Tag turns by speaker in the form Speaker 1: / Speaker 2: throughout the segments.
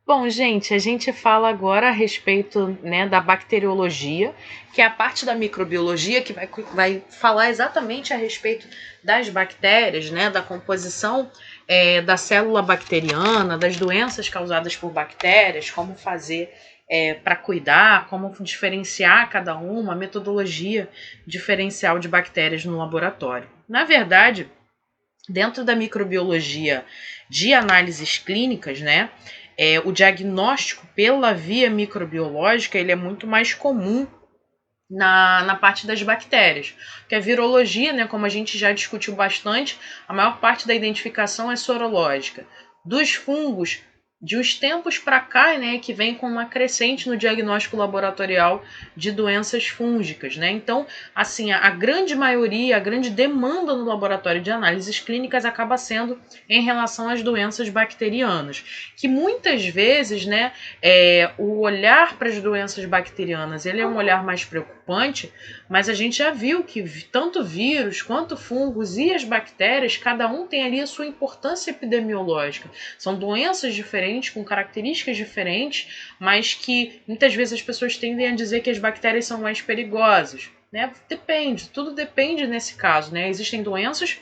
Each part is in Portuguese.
Speaker 1: Bom, gente, a gente fala agora a respeito, né, da bacteriologia, que é a parte da microbiologia que vai falar exatamente a respeito das bactérias, né, da composição da célula bacteriana, das doenças causadas por bactérias, como fazer para cuidar, como diferenciar cada uma, a metodologia diferencial de bactérias no laboratório. Na verdade, dentro da microbiologia de análises clínicas, né, o diagnóstico pela via microbiológica ele é muito mais comum na parte das bactérias. Porque a virologia, né, como a gente já discutiu bastante, a maior parte da identificação é sorológica. Dos fungos, de uns tempos para cá, né, que vem com uma crescente no diagnóstico laboratorial de doenças fúngicas, né? Então, assim, a grande maioria, a grande demanda no laboratório de análises clínicas acaba sendo em relação às doenças bacterianas, que muitas vezes, né, o olhar para as doenças bacterianas, ele é um olhar mais preocupante, mas a gente já viu que tanto vírus quanto fungos e as bactérias, cada um tem ali a sua importância epidemiológica. São doenças diferentes, com características diferentes, mas que muitas vezes as pessoas tendem a dizer que as bactérias são mais perigosas. Né? Depende, tudo depende nesse caso. Né? Existem doenças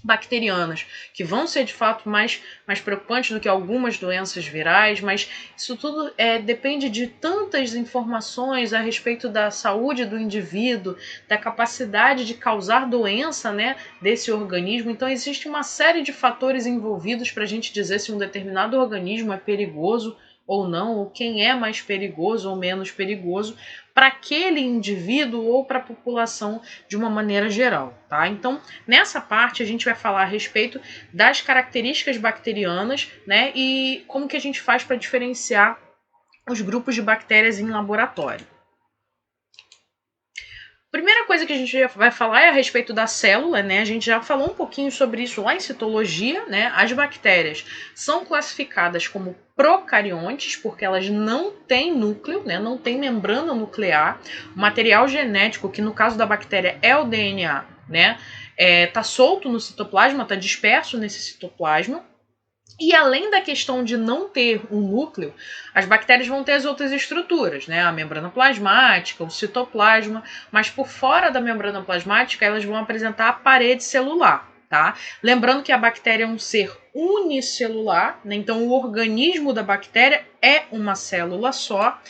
Speaker 1: bacterianas, que vão ser de fato mais preocupantes do que algumas doenças virais, mas isso tudo depende de tantas informações a respeito da saúde do indivíduo, da capacidade de causar doença, né, desse organismo. Então existe uma série de fatores envolvidos para a gente dizer se um determinado organismo é perigoso ou não, ou quem é mais perigoso ou menos perigoso para aquele indivíduo ou para a população de uma maneira geral, tá? Então, nessa parte a gente vai falar a respeito das características bacterianas, né, e como que a gente faz para diferenciar os grupos de bactérias em laboratório. Primeira coisa que a gente vai falar é a respeito da célula, né? A gente já falou um pouquinho sobre isso lá em citologia, né? As bactérias são classificadas como procariontes porque elas não têm núcleo, né? Não têm membrana nuclear. O material genético, que no caso da bactéria é o DNA, né? Tá solto no citoplasma, tá disperso nesse citoplasma. E além da questão de não ter um núcleo, as bactérias vão ter as outras estruturas, né? A membrana plasmática, o citoplasma, mas por fora da membrana plasmática elas vão apresentar a parede celular, tá? Lembrando que a bactéria é um ser unicelular, né? Então o organismo da bactéria é uma célula só.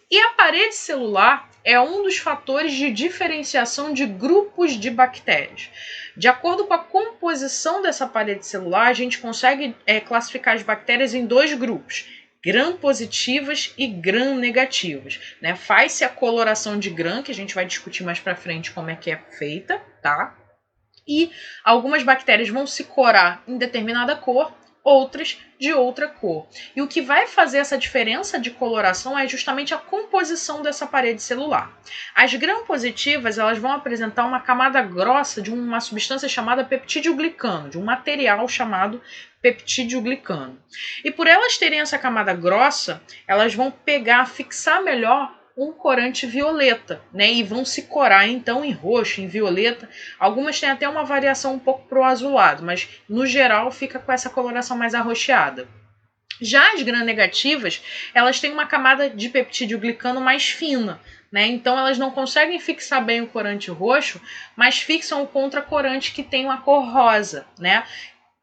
Speaker 1: E a parede celular é um dos fatores de diferenciação de grupos de bactérias. De acordo com a composição dessa parede celular, a gente consegue classificar as bactérias em dois grupos, gram-positivas e gram-negativas. Né? Faz-se a coloração de gram, que a gente vai discutir mais para frente como é que é feita, tá? E algumas bactérias vão se corar em determinada cor, outras de outra cor. E o que vai fazer essa diferença de coloração é justamente a composição dessa parede celular. As gram-positivas elas vão apresentar uma camada grossa de uma substância chamada peptídeo-glicano, de um material chamado peptídeo-glicano. E por elas terem essa camada grossa, elas vão fixar melhor um corante violeta, né? E vão se corar então em roxo, em violeta. Algumas têm até uma variação um pouco pro azulado, mas no geral fica com essa coloração mais arroxeada. Já as gram-negativas, elas têm uma camada de peptídeo-glicano mais fina, né? Então elas não conseguem fixar bem o corante roxo, mas fixam o contracorante que tem uma cor rosa, né?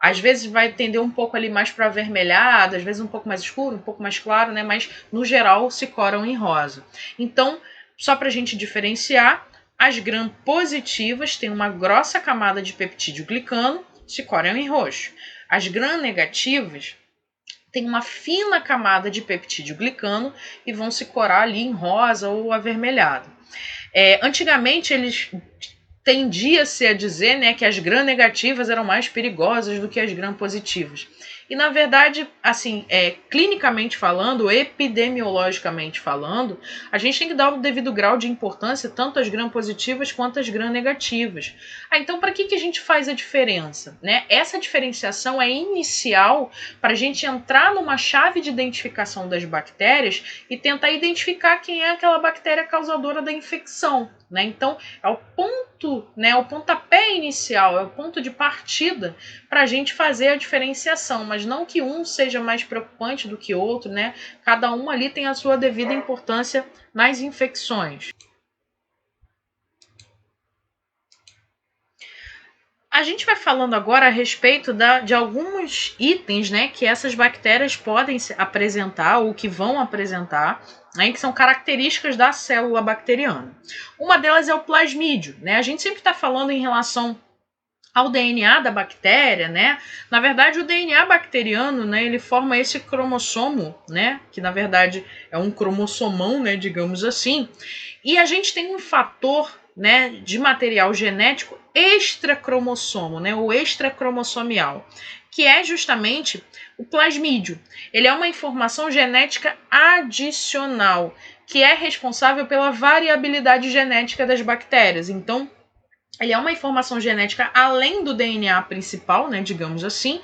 Speaker 1: Às vezes vai tender um pouco ali mais para avermelhado, às vezes um pouco mais escuro, um pouco mais claro, né? Mas no geral se coram em rosa. Então, só para a gente diferenciar, as gram-positivas têm uma grossa camada de peptídeo-glicano, se coram em roxo. As gram-negativas têm uma fina camada de peptídeo-glicano e vão se corar ali em rosa ou avermelhado. Antigamente eles tendia-se a dizer, né, que as gram-negativas eram mais perigosas do que as gram-positivas. E, na verdade, assim, clinicamente falando, epidemiologicamente falando, a gente tem que dar o devido grau de importância tanto às gram-positivas quanto às gram-negativas. Então, para que a gente faz a diferença? Né? Essa diferenciação é inicial para a gente entrar numa chave de identificação das bactérias e tentar identificar quem é aquela bactéria causadora da infecção. né? Então, é o ponto, né, o pontapé inicial, é o ponto de partida para a gente fazer a diferenciação, mas não que um seja mais preocupante do que outro, né? Cada um ali tem a sua devida importância nas infecções. A gente vai falando agora a respeito de alguns itens, né, que essas bactérias podem apresentar ou que vão apresentar, né, que são características da célula bacteriana. Uma delas é o plasmídio, né? A gente sempre está falando em relação ao DNA da bactéria, né? Na verdade, o DNA bacteriano, né, ele forma esse cromossomo, né, que na verdade é um cromossomão, né, digamos assim. E a gente tem um fator, né, de material genético extracromossomo, né, o extracromossomial, que é justamente o plasmídio. Ele é uma informação genética adicional, que é responsável pela variabilidade genética das bactérias. Então, ele é uma informação genética além do DNA principal, né, digamos assim,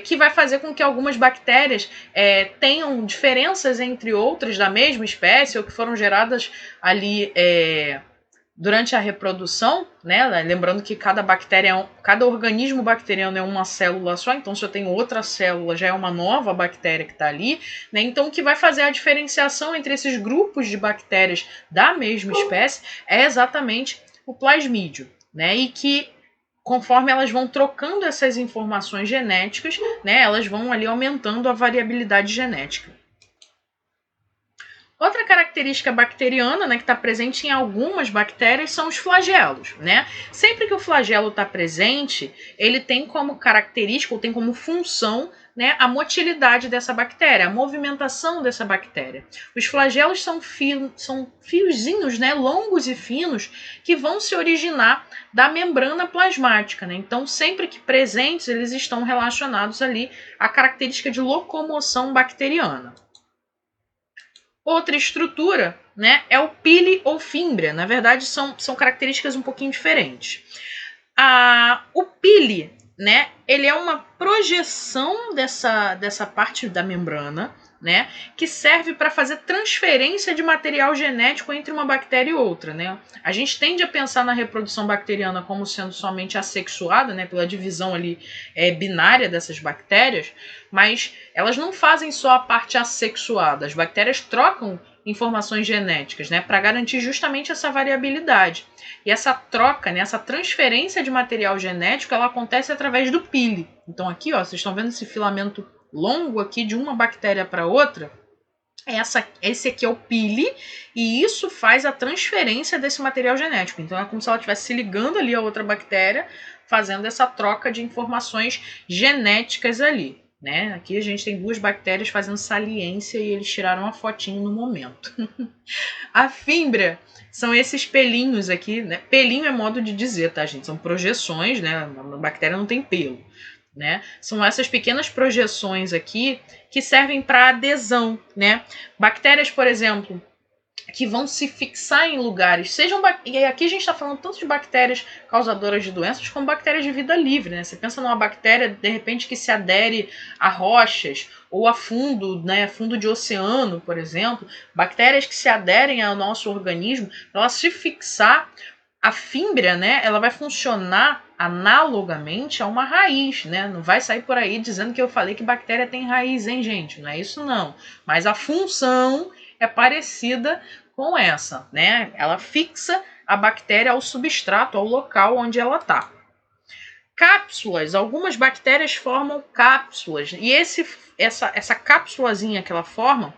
Speaker 1: que vai fazer com que algumas bactérias tenham diferenças entre outras da mesma espécie ou que foram geradas ali durante a reprodução, né? Lembrando que cada organismo bacteriano é uma célula só, então se eu tenho outra célula já é uma nova bactéria que está ali, né? Então o que vai fazer a diferenciação entre esses grupos de bactérias da mesma espécie é exatamente o plasmídio, né? E que conforme elas vão trocando essas informações genéticas, né, elas vão ali aumentando a variabilidade genética. Outra característica bacteriana, né, que está presente em algumas bactérias são os flagelos, né? Sempre que o flagelo está presente, ele tem como característica ou tem como função, né, a motilidade dessa bactéria, a movimentação dessa bactéria. Os flagelos são fiozinhos, né, longos e finos, que vão se originar da membrana plasmática, né? Então, sempre que presentes, eles estão relacionados ali à característica de locomoção bacteriana. Outra estrutura, né, é o pili ou fímbria. Na verdade, são características um pouquinho diferentes. O pili, né, ele é uma projeção dessa parte da membrana, né, que serve para fazer transferência de material genético entre uma bactéria e outra, né? A gente tende a pensar na reprodução bacteriana como sendo somente assexuada, né, pela divisão ali binária dessas bactérias, mas elas não fazem só a parte assexuada. As bactérias trocam informações genéticas, né, para garantir justamente essa variabilidade. E essa troca, né, essa transferência de material genético, ela acontece através do pili. Então aqui, ó, vocês estão vendo esse filamento longo aqui de uma bactéria para outra? Esse aqui é o pili e isso faz a transferência desse material genético. Então é como se ela estivesse se ligando ali a outra bactéria, fazendo essa troca de informações genéticas ali. Né? Aqui a gente tem duas bactérias fazendo saliência e eles tiraram uma fotinho no momento. A fímbria são esses pelinhos aqui, né? Pelinho é modo de dizer, tá, gente? São projeções, né? A bactéria não tem pelo, né? São essas pequenas projeções aqui que servem para adesão, né? Bactérias, por exemplo, que vão se fixar em lugares, e aqui a gente está falando tanto de bactérias causadoras de doenças como bactérias de vida livre, né? Você pensa numa bactéria, de repente, que se adere a rochas ou a fundo, né? Fundo de oceano, por exemplo. Bactérias que se aderem ao nosso organismo, ela se fixar, a fímbria, né? Ela vai funcionar analogamente a uma raiz, né? Não vai sair por aí dizendo que eu falei que bactéria tem raiz, hein, gente? Não é isso, não. Mas a função é parecida com essa, né? Ela fixa a bactéria ao substrato, ao local onde ela está. Cápsulas, algumas bactérias formam cápsulas e essa cápsulazinha que ela forma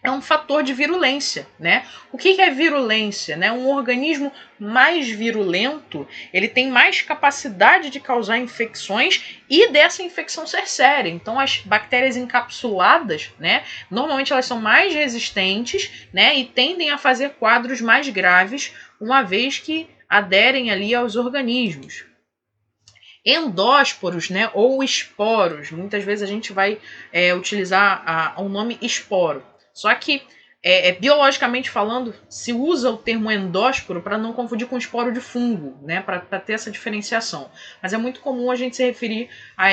Speaker 1: é um fator de virulência, né? O que é virulência, né? Um organismo mais virulento, ele tem mais capacidade de causar infecções e dessa infecção ser séria. Então, as bactérias encapsuladas, né? Normalmente elas são mais resistentes, né? E tendem a fazer quadros mais graves, uma vez que aderem ali aos organismos. Endósporos, né? Ou esporos. Muitas vezes a gente vai utilizar o nome esporo. Só que, biologicamente falando, se usa o termo endósporo para não confundir com esporo de fungo, né? Para ter essa diferenciação. Mas é muito comum a gente se referir a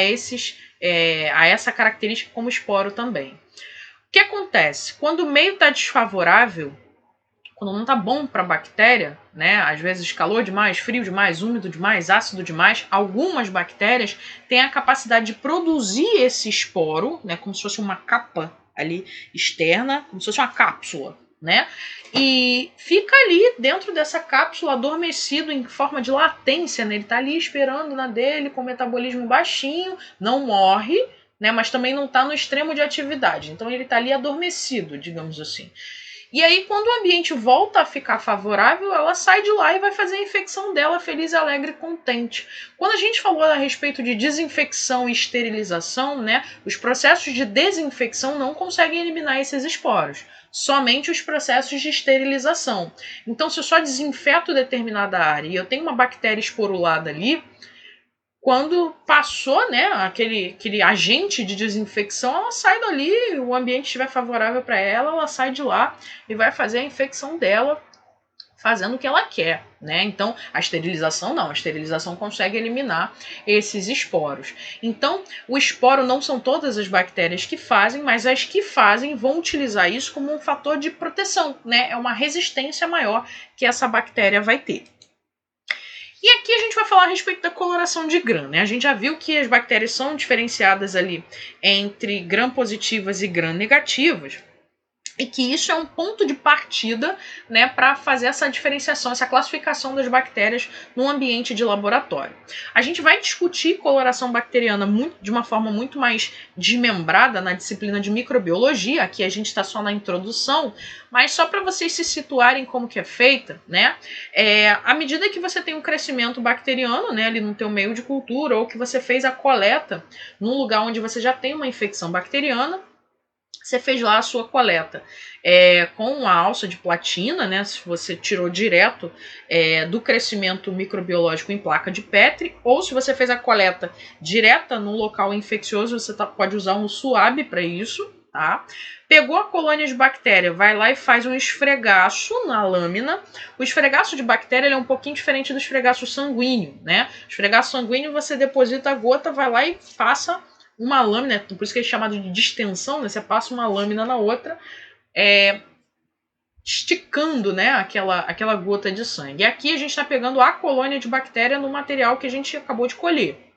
Speaker 1: essa característica como esporo também. O que acontece? Quando o meio está desfavorável, quando não tá bom para a bactéria, né? Às vezes calor demais, frio demais, úmido demais, ácido demais, algumas bactérias têm a capacidade de produzir esse esporo, né? Como se fosse uma capa ali externa, como se fosse uma cápsula, né? E fica ali dentro dessa cápsula adormecido em forma de latência, né? Ele tá ali esperando na dele com metabolismo baixinho, não morre, né? Mas também não tá no extremo de atividade. Então ele tá ali adormecido, digamos assim. E aí, quando o ambiente volta a ficar favorável, ela sai de lá e vai fazer a infecção dela feliz, alegre e contente. Quando a gente falou a respeito de desinfecção e esterilização, né, os processos de desinfecção não conseguem eliminar esses esporos, somente os processos de esterilização. Então, se eu só desinfeto determinada área e eu tenho uma bactéria esporulada ali, quando passou, né, aquele agente de desinfecção, ela sai dali, o ambiente estiver favorável para ela, ela sai de lá e vai fazer a infecção dela fazendo o que ela quer, né? Então, a esterilização não, a esterilização consegue eliminar esses esporos. Então, o esporo não são todas as bactérias que fazem, mas as que fazem vão utilizar isso como um fator de proteção, né? É uma resistência maior que essa bactéria vai ter. E aqui a gente vai falar a respeito da coloração de Gram, né? A gente já viu que as bactérias são diferenciadas ali entre Gram positivas e Gram negativas. E que isso é um ponto de partida, né, para fazer essa diferenciação, essa classificação das bactérias no ambiente de laboratório. A gente vai discutir coloração bacteriana de uma forma muito mais desmembrada na disciplina de microbiologia. Aqui a gente está só na introdução, mas só para vocês se situarem como que é feita, né? À medida que você tem um crescimento bacteriano, né, ali no teu meio de cultura, ou que você fez a coleta num lugar onde você já tem uma infecção bacteriana, você fez lá a sua coleta com a alça de platina, né? Se você tirou direto do crescimento microbiológico em placa de Petri, ou se você fez a coleta direta no local infeccioso, você pode usar um SUAB para isso, tá? Pegou a colônia de bactéria, vai lá e faz um esfregaço na lâmina. O esfregaço de bactéria é um pouquinho diferente do esfregaço sanguíneo, né? O esfregaço sanguíneo você deposita a gota, vai lá e passa uma lâmina, por isso que é chamado de distensão, né? Você passa uma lâmina na outra, esticando, né, aquela gota de sangue. E aqui a gente está pegando a colônia de bactéria no material que a gente acabou de colher.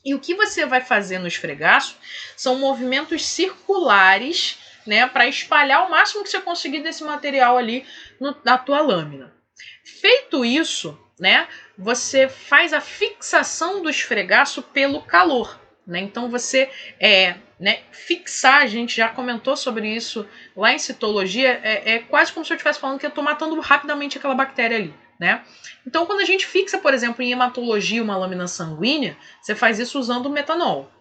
Speaker 1: E o que você vai fazer no esfregaço são movimentos circulares, né, para espalhar o máximo que você conseguir desse material ali na tua lâmina. Feito isso, né, você faz a fixação do esfregaço pelo calor. Né? Então você fixar, a gente já comentou sobre isso lá em citologia, é quase como se eu estivesse falando que eu estou matando rapidamente aquela bactéria ali. Né? Então quando a gente fixa, por exemplo, em hematologia uma lâmina sanguínea, você faz isso usando o metanol.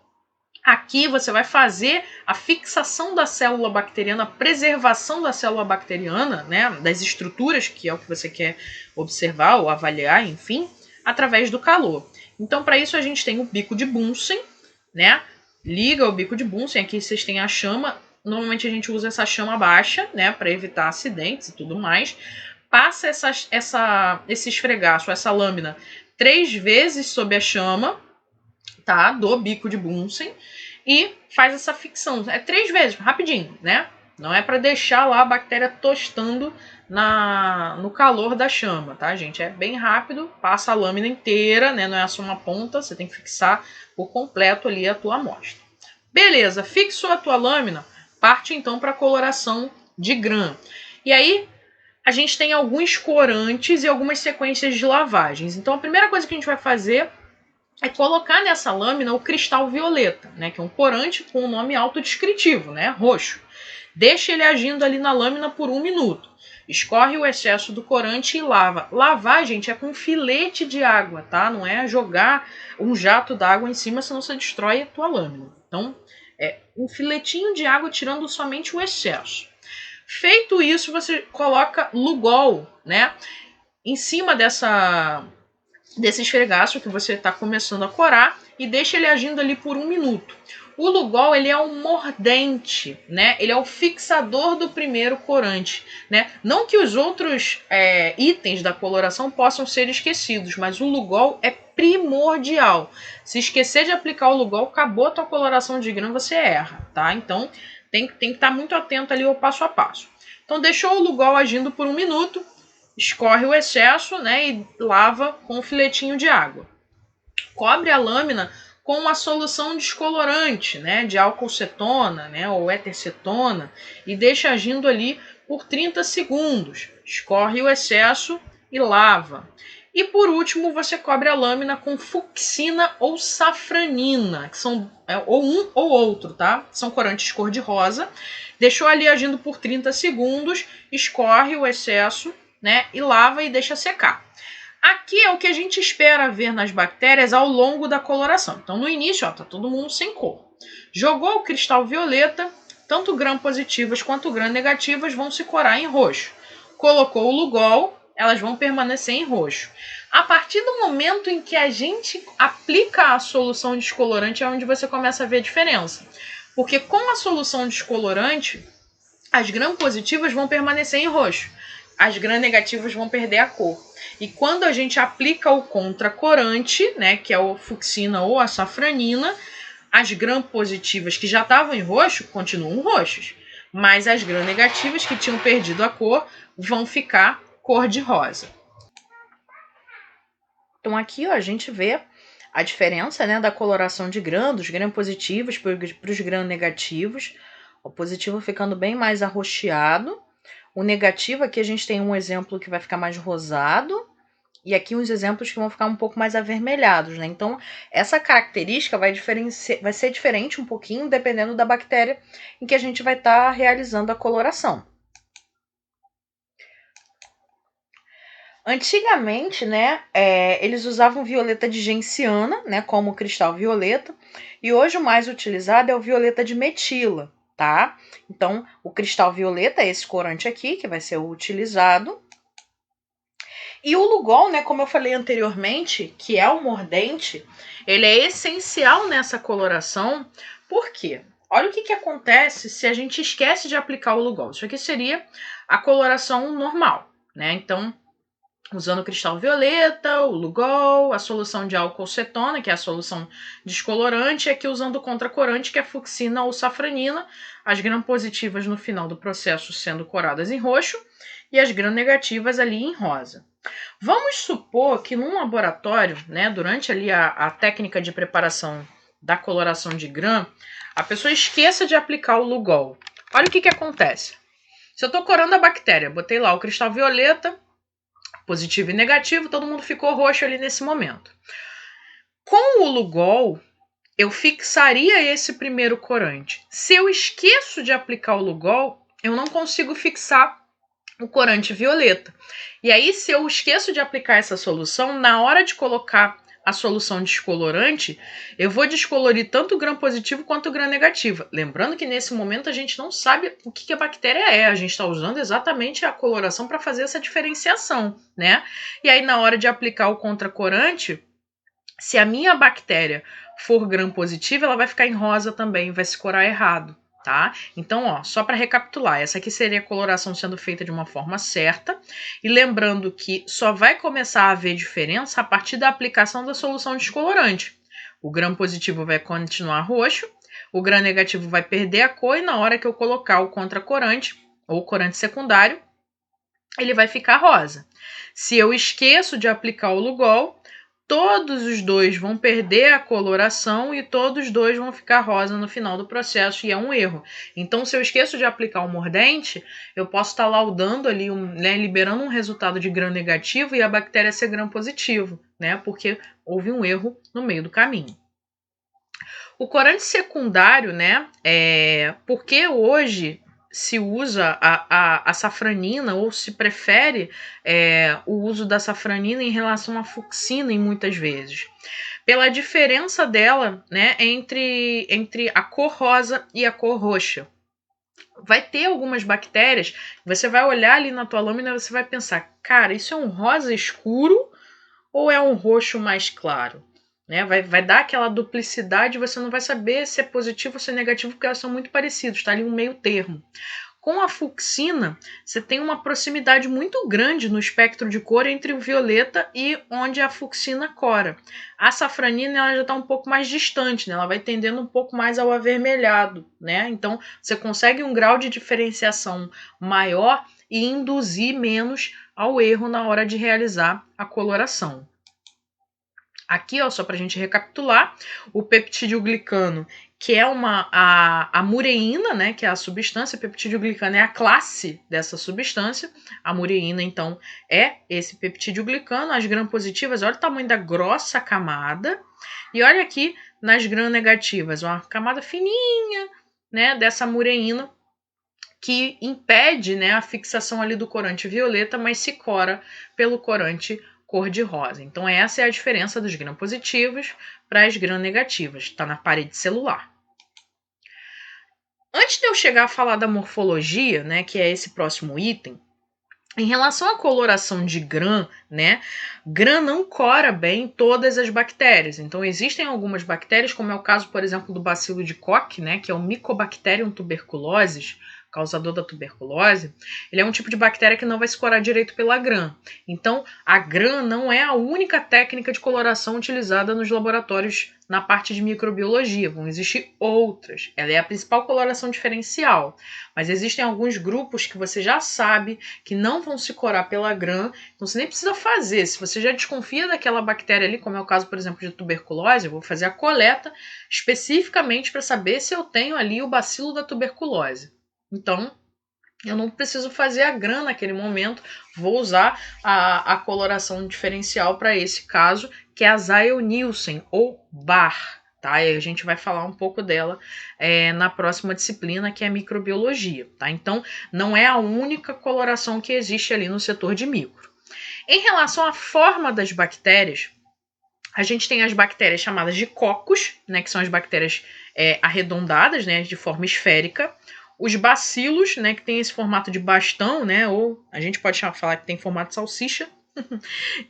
Speaker 1: Aqui você vai fazer a fixação da célula bacteriana, a preservação da célula bacteriana, né, das estruturas, que é o que você quer observar ou avaliar, enfim, através do calor. Então para isso a gente tem o bico de Bunsen, né? Liga o bico de Bunsen, aqui vocês têm a chama, normalmente a gente usa essa chama baixa, né, para evitar acidentes e tudo mais. Passa esse esfregaço, essa lâmina, 3 vezes sob a chama, tá, do bico de Bunsen, e faz essa ficção. 3 vezes, rapidinho, né? Não é para deixar lá a bactéria tostando no calor da chama, tá, gente? É bem rápido, passa a lâmina inteira, né? Não é só uma ponta, você tem que fixar por completo ali a tua amostra. Beleza, fixou a tua lâmina, parte então para a coloração de Gram. E aí a gente tem alguns corantes e algumas sequências de lavagens. Então a primeira coisa que a gente vai fazer é colocar nessa lâmina o cristal violeta, né? Que é um corante com um nome autodescritivo, né? Roxo. Deixa ele agindo ali na lâmina por 1 minuto. Escorre o excesso do corante e lava. Lavar, gente, é com filete de água, tá? Não é jogar um jato d'água em cima, senão você destrói a tua lâmina. Então, é um filetinho de água tirando somente o excesso. Feito isso, você coloca Lugol, né? Em cima desse esfregaço que você está começando a corar e deixa ele agindo ali por 1 minuto. O Lugol, ele é um mordente, né? Ele é o fixador do primeiro corante, né? Não que os outros itens da coloração possam ser esquecidos, mas o Lugol é primordial. Se esquecer de aplicar o Lugol, acabou a tua coloração de Gram, você erra, tá? Então, tem que estar muito atento ali ao passo a passo. Então, deixou o Lugol agindo por 1 minuto, escorre o excesso, né, e lava com um filetinho de água. Cobre a lâmina com uma solução descolorante, né, de álcool cetona, né, ou éter-cetona, e deixa agindo ali por 30 segundos. Escorre o excesso e lava. E por último, você cobre a lâmina com fucsina ou safranina, que são ou um ou outro, tá? São corantes cor-de-rosa. Deixou ali agindo por 30 segundos, escorre o excesso, né, e lava e deixa secar. Aqui é o que a gente espera ver nas bactérias ao longo da coloração. Então, no início, ó, tá todo mundo sem cor. Jogou o cristal violeta, tanto gram-positivas quanto gram-negativas vão se corar em roxo. Colocou o Lugol, elas vão permanecer em roxo. A partir do momento em que a gente aplica a solução descolorante é onde você começa a ver a diferença. Porque com a solução descolorante, as gram-positivas vão permanecer em roxo. As gram-negativas vão perder a cor. E quando a gente aplica o contracorante, né, que é o fucsina ou a safranina, as gram-positivas que já estavam em roxo continuam roxos, mas as gram-negativas que tinham perdido a cor vão ficar cor-de-rosa. Então aqui ó, a gente vê a diferença, né, da coloração de gram, dos gram-positivos para os gram-negativos. O positivo ficando bem mais arroxeado. O negativo aqui a gente tem um exemplo que vai ficar mais rosado. E aqui uns exemplos que vão ficar um pouco mais avermelhados, né? Então, essa característica vai ser diferente um pouquinho, dependendo da bactéria em que a gente vai estar realizando a coloração. Antigamente, né, eles usavam violeta de genciana, né, como cristal violeta, e hoje o mais utilizado é o violeta de metila, tá? Então, o cristal violeta é esse corante aqui, que vai ser o utilizado. E o Lugol, né, como eu falei anteriormente, que é o mordente, ele é essencial nessa coloração. Por quê? Olha o que acontece se a gente esquece de aplicar o Lugol. Isso aqui seria a coloração normal, né? Então, usando o cristal violeta, o Lugol, a solução de álcool cetona, que é a solução descolorante, e aqui usando o contracorante, que é a fucsina ou safranina, as gram-positivas no final do processo sendo coradas em roxo e as gram-negativas ali em rosa. Vamos supor que num laboratório, né, durante ali a técnica de preparação da coloração de gram, a pessoa esqueça de aplicar o Lugol. Olha o que acontece. Se eu estou corando a bactéria, botei lá o cristal violeta, positivo e negativo, todo mundo ficou roxo ali nesse momento. Com o Lugol, eu fixaria esse primeiro corante. Se eu esqueço de aplicar o Lugol, eu não consigo fixar o corante violeta. E aí, se eu esqueço de aplicar essa solução, na hora de colocar a solução descolorante, eu vou descolorir tanto o gram-positivo quanto o gram-negativo. Lembrando que nesse momento a gente não sabe o que a bactéria é, a gente está usando exatamente a coloração para fazer essa diferenciação, né? E aí, na hora de aplicar o contracorante, se a minha bactéria for gram-positiva, ela vai ficar em rosa também, vai se corar errado. Tá? Então, ó, só para recapitular, essa aqui seria a coloração sendo feita de uma forma certa, e lembrando que só vai começar a haver diferença a partir da aplicação da solução descolorante. O gram-positivo vai continuar roxo, o gram-negativo vai perder a cor, e na hora que eu colocar o contracorante, ou corante secundário, ele vai ficar rosa. Se eu esqueço de aplicar o Lugol, todos os dois vão perder a coloração e todos os dois vão ficar rosa no final do processo, e é um erro. Então, se eu esqueço de aplicar o mordente, eu posso estar laudando ali, né, liberando um resultado de gram negativo e a bactéria ser gram positivo, né, porque houve um erro no meio do caminho. O corante secundário, né, porque hoje se usa a safranina ou se prefere o uso da safranina em relação à fucsina em muitas vezes. Pela diferença dela, né, entre a cor rosa e a cor roxa. Vai ter algumas bactérias, você vai olhar ali na tua lâmina e você vai pensar, cara, isso é um rosa escuro ou é um roxo mais claro? Né? Vai dar aquela duplicidade, você não vai saber se é positivo ou se é negativo, porque elas são muito parecidas, tá ali um meio termo. Com a fucsina, você tem uma proximidade muito grande no espectro de cor entre o violeta e onde a fucsina cora. A safranina ela já está um pouco mais distante, né? Ela vai tendendo um pouco mais ao avermelhado, né? Então, você consegue um grau de diferenciação maior e induzir menos ao erro na hora de realizar a coloração. Aqui, ó, só para a gente recapitular, o peptidoglicano, que é a mureína, né, que é a substância, o peptidoglicano é a classe dessa substância, a mureína, então, é esse peptidoglicano, as gram-positivas, olha o tamanho da grossa camada, e olha aqui nas gram-negativas, uma camada fininha, né, dessa mureína, que impede, né, a fixação ali do corante violeta, mas se cora pelo corante cor-de-rosa. Então essa é a diferença dos gram-positivos para as gram-negativas, está na parede celular. Antes de eu chegar a falar da morfologia, né, que é esse próximo item, em relação à coloração de gram, né, gram não cora bem todas as bactérias. Então existem algumas bactérias, como é o caso, por exemplo, do bacilo de Koch, né, que é o Mycobacterium tuberculosis, causador da tuberculose, ele é um tipo de bactéria que não vai se corar direito pela gram. Então, a gram não é a única técnica de coloração utilizada nos laboratórios na parte de microbiologia. Vão existir outras. Ela é a principal coloração diferencial. Mas existem alguns grupos que você já sabe que não vão se corar pela gram, então você nem precisa fazer. Se você já desconfia daquela bactéria ali, como é o caso, por exemplo, de tuberculose, eu vou fazer a coleta especificamente para saber se eu tenho ali o bacilo da tuberculose. Então, eu não preciso fazer a gram naquele momento, vou usar a coloração diferencial para esse caso, que é a Ziehl-Neelsen, ou Bar. Tá? E a gente vai falar um pouco dela na próxima disciplina, que é microbiologia. Tá? Então, não é a única coloração que existe ali no setor de micro. Em relação à forma das bactérias, a gente tem as bactérias chamadas de cocos, né, que são as bactérias arredondadas, né, de forma esférica. Os bacilos, né, que tem esse formato de bastão, né, ou a gente pode falar que tem formato de salsicha.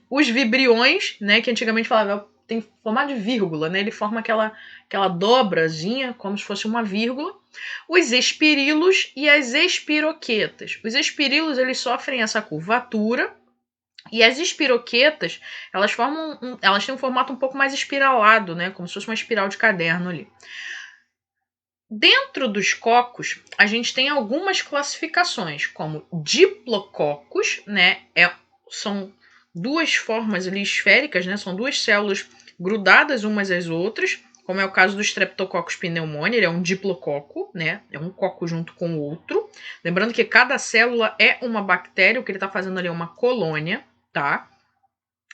Speaker 1: Os vibriões, né, que antigamente falava tem formato de vírgula, né, ele forma aquela dobrazinha, como se fosse uma vírgula. Os espirilos e as espiroquetas. Os espirilos, eles sofrem essa curvatura, e as espiroquetas, elas têm um formato um pouco mais espiralado, né, como se fosse uma espiral de caderno ali. Dentro dos cocos, a gente tem algumas classificações, como diplococos, né? São duas formas ali esféricas, né? São duas células grudadas umas às outras, como é o caso do Streptococcus pneumoniae, ele é um diplococo, né? É um coco junto com o outro. Lembrando que cada célula é uma bactéria, o que ele está fazendo ali é uma colônia, tá?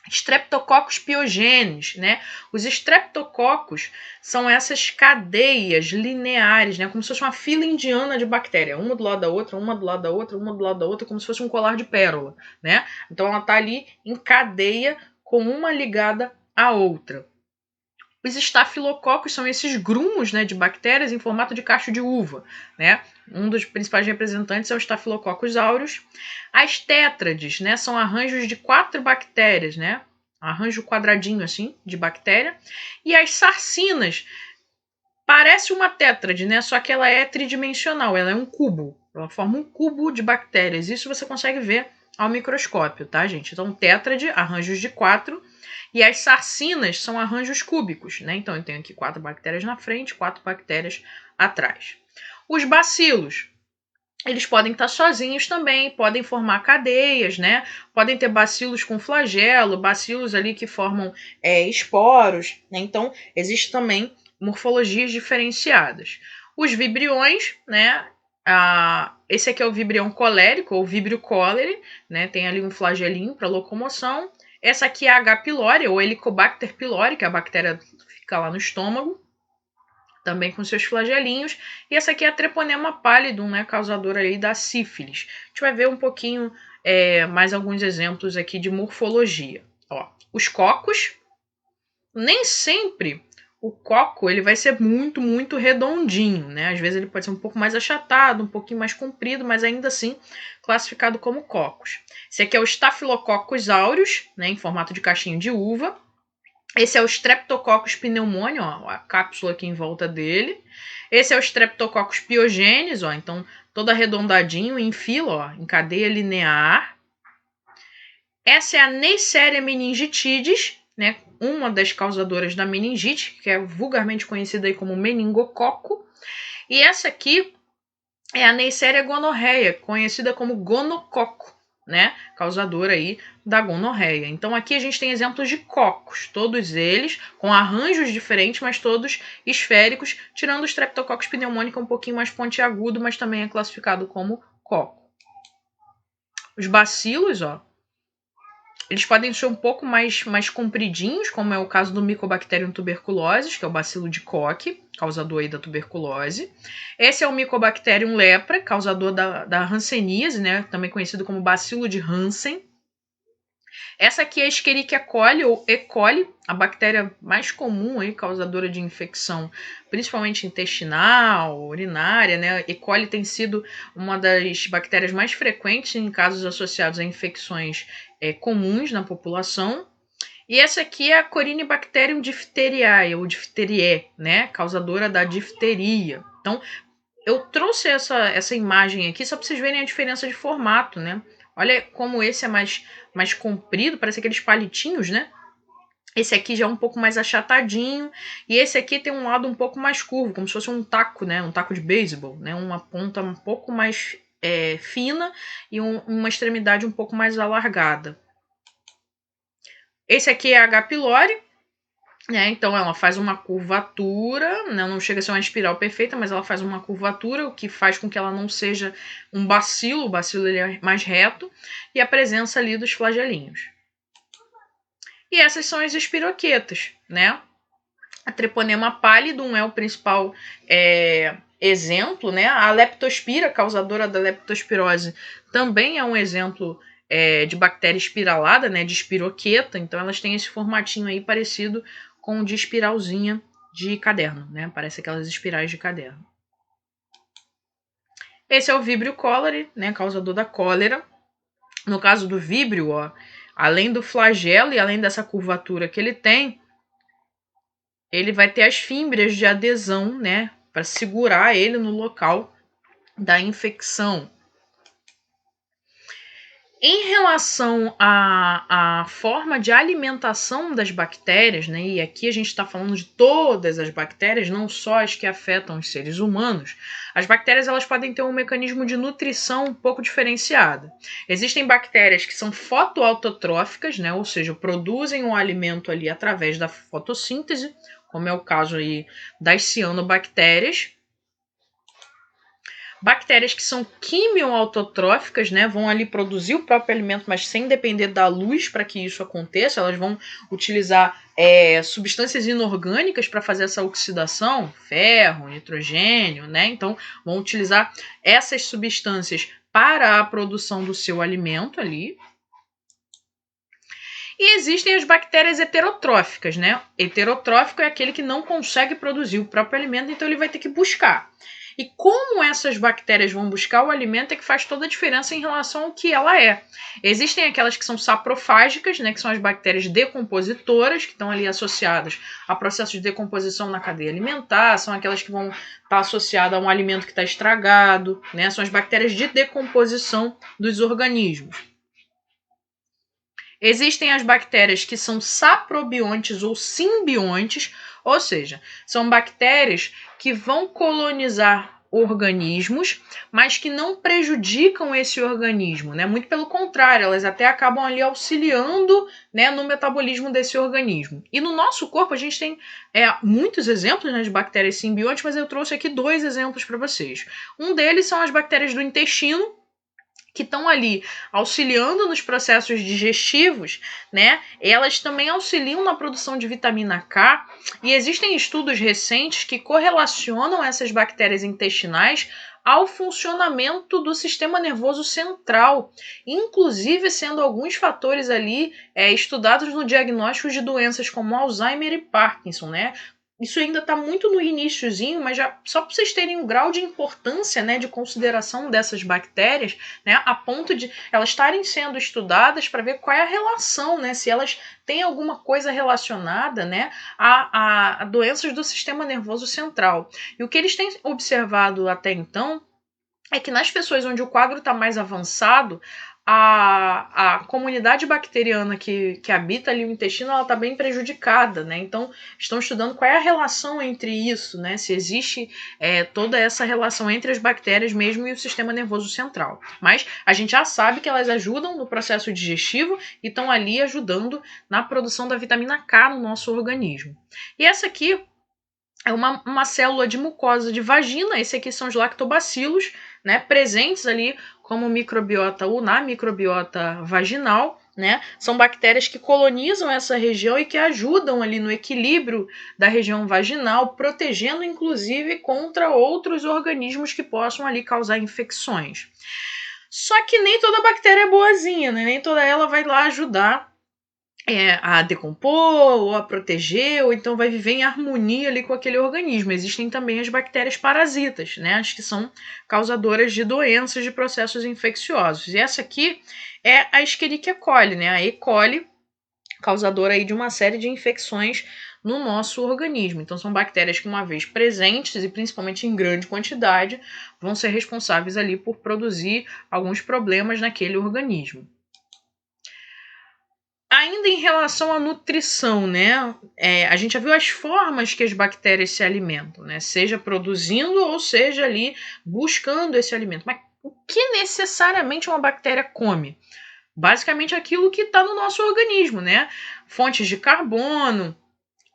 Speaker 1: Streptococcus pyogenes, né? Os streptococos são essas cadeias lineares, né? Como se fosse uma fila indiana de bactérias, uma do lado da outra, uma do lado da outra, uma do lado da outra, como se fosse um colar de pérola, né? Então ela está ali em cadeia com uma ligada à outra. Os estafilococos são esses grumos, né, de bactérias em formato de cacho de uva, né? Um dos principais representantes é o Staphylococcus aureus. As tétrades, né, são arranjos de 4 bactérias, né? Arranjo quadradinho assim de bactéria. E as sarcinas parece uma tétrade, né? Só que ela é tridimensional, ela é um cubo. Ela forma um cubo de bactérias. Isso você consegue ver ao microscópio, tá, gente? Então, tétrade, arranjos de 4. E as sarcinas são arranjos cúbicos, né? Então, eu tenho aqui 4 bactérias na frente, 4 bactérias atrás. Os bacilos, eles podem estar sozinhos também, podem formar cadeias, né? Podem ter bacilos com flagelo, bacilos ali que formam esporos, né? Então, existe também morfologias diferenciadas. Os vibriões, né? Esse aqui é o vibrião colérico, ou vibrio cholerae, né? Tem ali um flagelinho para locomoção. Essa aqui é a H. pylori, ou Helicobacter pylori, que a bactéria fica lá no estômago, também com seus flagelinhos. E essa aqui é a Treponema pallidum, né, causadora aí da sífilis. A gente vai ver um pouquinho mais alguns exemplos aqui de morfologia. Ó, os cocos, nem sempre o coco ele vai ser muito, muito redondinho, né? Às vezes ele pode ser um pouco mais achatado, um pouquinho mais comprido, mas ainda assim classificado como cocos. Esse aqui é o Staphylococcus aureus, né, em formato de caixinho de uva. Esse é o Streptococcus pneumoniae, ó, a cápsula aqui em volta dele. Esse é o Streptococcus pyogenes, ó, então todo arredondadinho em fila, ó, em cadeia linear. Essa é a Neisseria meningitidis, né, uma das causadoras da meningite, que é vulgarmente conhecida aí como meningococo. E essa aqui é a Neisseria gonorreia, conhecida como gonococo, né, causadora aí da gonorreia. Então aqui a gente tem exemplos de cocos, todos eles com arranjos diferentes, mas todos esféricos, tirando o Streptococcus pneumoniae, que é um pouquinho mais pontiagudo, mas também é classificado como coco. Os bacilos, ó, eles podem ser um pouco mais compridinhos, como é o caso do Mycobacterium tuberculosis, que é o bacilo de Koch, causador aí da tuberculose. Esse é o Mycobacterium lepra, causador da hanseníase, né, também conhecido como bacilo de Hansen. Essa aqui é a Escherichia coli, ou E. coli, a bactéria mais comum aí, causadora de infecção, principalmente intestinal, urinária, né? E. coli tem sido uma das bactérias mais frequentes em casos associados a infecções comuns na população. E essa aqui é a Corynebacterium diphtheriae, ou diphtheriae, né? Causadora da difteria. Então, eu trouxe essa imagem aqui só para vocês verem a diferença de formato, né? Olha como esse é mais comprido, parece aqueles palitinhos, né? Esse aqui já é um pouco mais achatadinho. E esse aqui tem um lado um pouco mais curvo, como se fosse um taco, né? Um taco de beisebol, né? Uma ponta um pouco mais fina e uma extremidade um pouco mais alargada. Esse aqui é a H. pylori. Então ela faz uma curvatura, né? Não chega a ser uma espiral perfeita, mas ela faz uma curvatura, o que faz com que ela não seja um bacilo, o bacilo ele é mais reto, e a presença ali dos flagelinhos. E essas são as espiroquetas, né? A Treponema pallidum é o principal exemplo, né? A leptospira, causadora da leptospirose, também é um exemplo de bactéria espiralada, né? De espiroqueta, então elas têm esse formatinho aí parecido com o de espiralzinha de caderno, né? Parece aquelas espirais de caderno. Esse é o Vibrio cholerae, né? Causador da cólera. No caso do Vibrio, ó, além do flagelo e além dessa curvatura que ele tem, ele vai ter as fímbrias de adesão, né? Para segurar ele no local da infecção. Em relação à forma de alimentação das bactérias, né, e aqui a gente está falando de todas as bactérias, não só as que afetam os seres humanos, as bactérias elas podem ter um mecanismo de nutrição um pouco diferenciado. Existem bactérias que são fotoautotróficas, né, ou seja, produzem um alimento ali através da fotossíntese, como é o caso aí das cianobactérias. Bactérias que são quimioautotróficas, né, vão ali produzir o próprio alimento, mas sem depender da luz para que isso aconteça. Elas vão utilizar substâncias inorgânicas para fazer essa oxidação, ferro, nitrogênio, né? Então, vão utilizar essas substâncias para a produção do seu alimento ali. E existem as bactérias heterotróficas, né? Heterotrófico é aquele que não consegue produzir o próprio alimento, então ele vai ter que buscar. E como essas bactérias vão buscar o alimento é que faz toda a diferença em relação ao que ela é. Existem aquelas que são saprofágicas, né, que são as bactérias decompositoras, que estão ali associadas a processos de decomposição na cadeia alimentar, são aquelas que vão estar associadas a um alimento que está estragado, né, são as bactérias de decomposição dos organismos. Existem as bactérias que são saprobiontes ou simbiontes, ou seja, são bactérias que vão colonizar organismos, mas que não prejudicam esse organismo, né? Muito pelo contrário, elas até acabam ali auxiliando, né, no metabolismo desse organismo. E no nosso corpo a gente tem muitos exemplos, né, de bactérias simbiontes, mas eu trouxe aqui 2 exemplos para vocês. Um deles são as bactérias do intestino, que estão ali auxiliando nos processos digestivos, né? Elas também auxiliam na produção de vitamina K e existem estudos recentes que correlacionam essas bactérias intestinais ao funcionamento do sistema nervoso central, inclusive sendo alguns fatores ali estudados no diagnóstico de doenças como Alzheimer e Parkinson, né? isso ainda está muito no iniciozinho, mas já só para vocês terem um grau de importância, né, de consideração dessas bactérias, né, a ponto de elas estarem sendo estudadas para ver qual é a relação, né, se elas têm alguma coisa relacionada, né, a doenças do sistema nervoso central. E o que eles têm observado até então é que nas pessoas onde o quadro está mais avançado, a comunidade bacteriana que habita ali o intestino, ela está bem prejudicada, né? Então, estão estudando qual é a relação entre isso, né? Se existe toda essa relação entre as bactérias mesmo e o sistema nervoso central. Mas a gente já sabe que elas ajudam no processo digestivo e estão ali ajudando na produção da vitamina K no nosso organismo. E essa aqui é uma célula de mucosa de vagina, esse aqui são os lactobacilos, né, presentes ali como microbiota ou na microbiota vaginal, né? São bactérias que colonizam essa região e que ajudam ali no equilíbrio da região vaginal, protegendo inclusive contra outros organismos que possam ali causar infecções. Só que nem toda bactéria é boazinha, né? Nem toda ela vai lá ajudar a decompor, ou a proteger, ou então vai viver em harmonia ali com aquele organismo. Existem também as bactérias parasitas, né? As que são causadoras de doenças, de processos infecciosos. E essa aqui é a Escherichia coli, né? A E. coli, causadora aí de uma série de infecções no nosso organismo. Então são bactérias que, uma vez presentes, e principalmente em grande quantidade, vão ser responsáveis ali por produzir alguns problemas naquele organismo. Ainda em relação à nutrição, né? A gente já viu as formas que as bactérias se alimentam, né? Seja produzindo ou seja ali buscando esse alimento. Mas o que necessariamente uma bactéria come? Basicamente aquilo que está no nosso organismo, né? Fontes de carbono,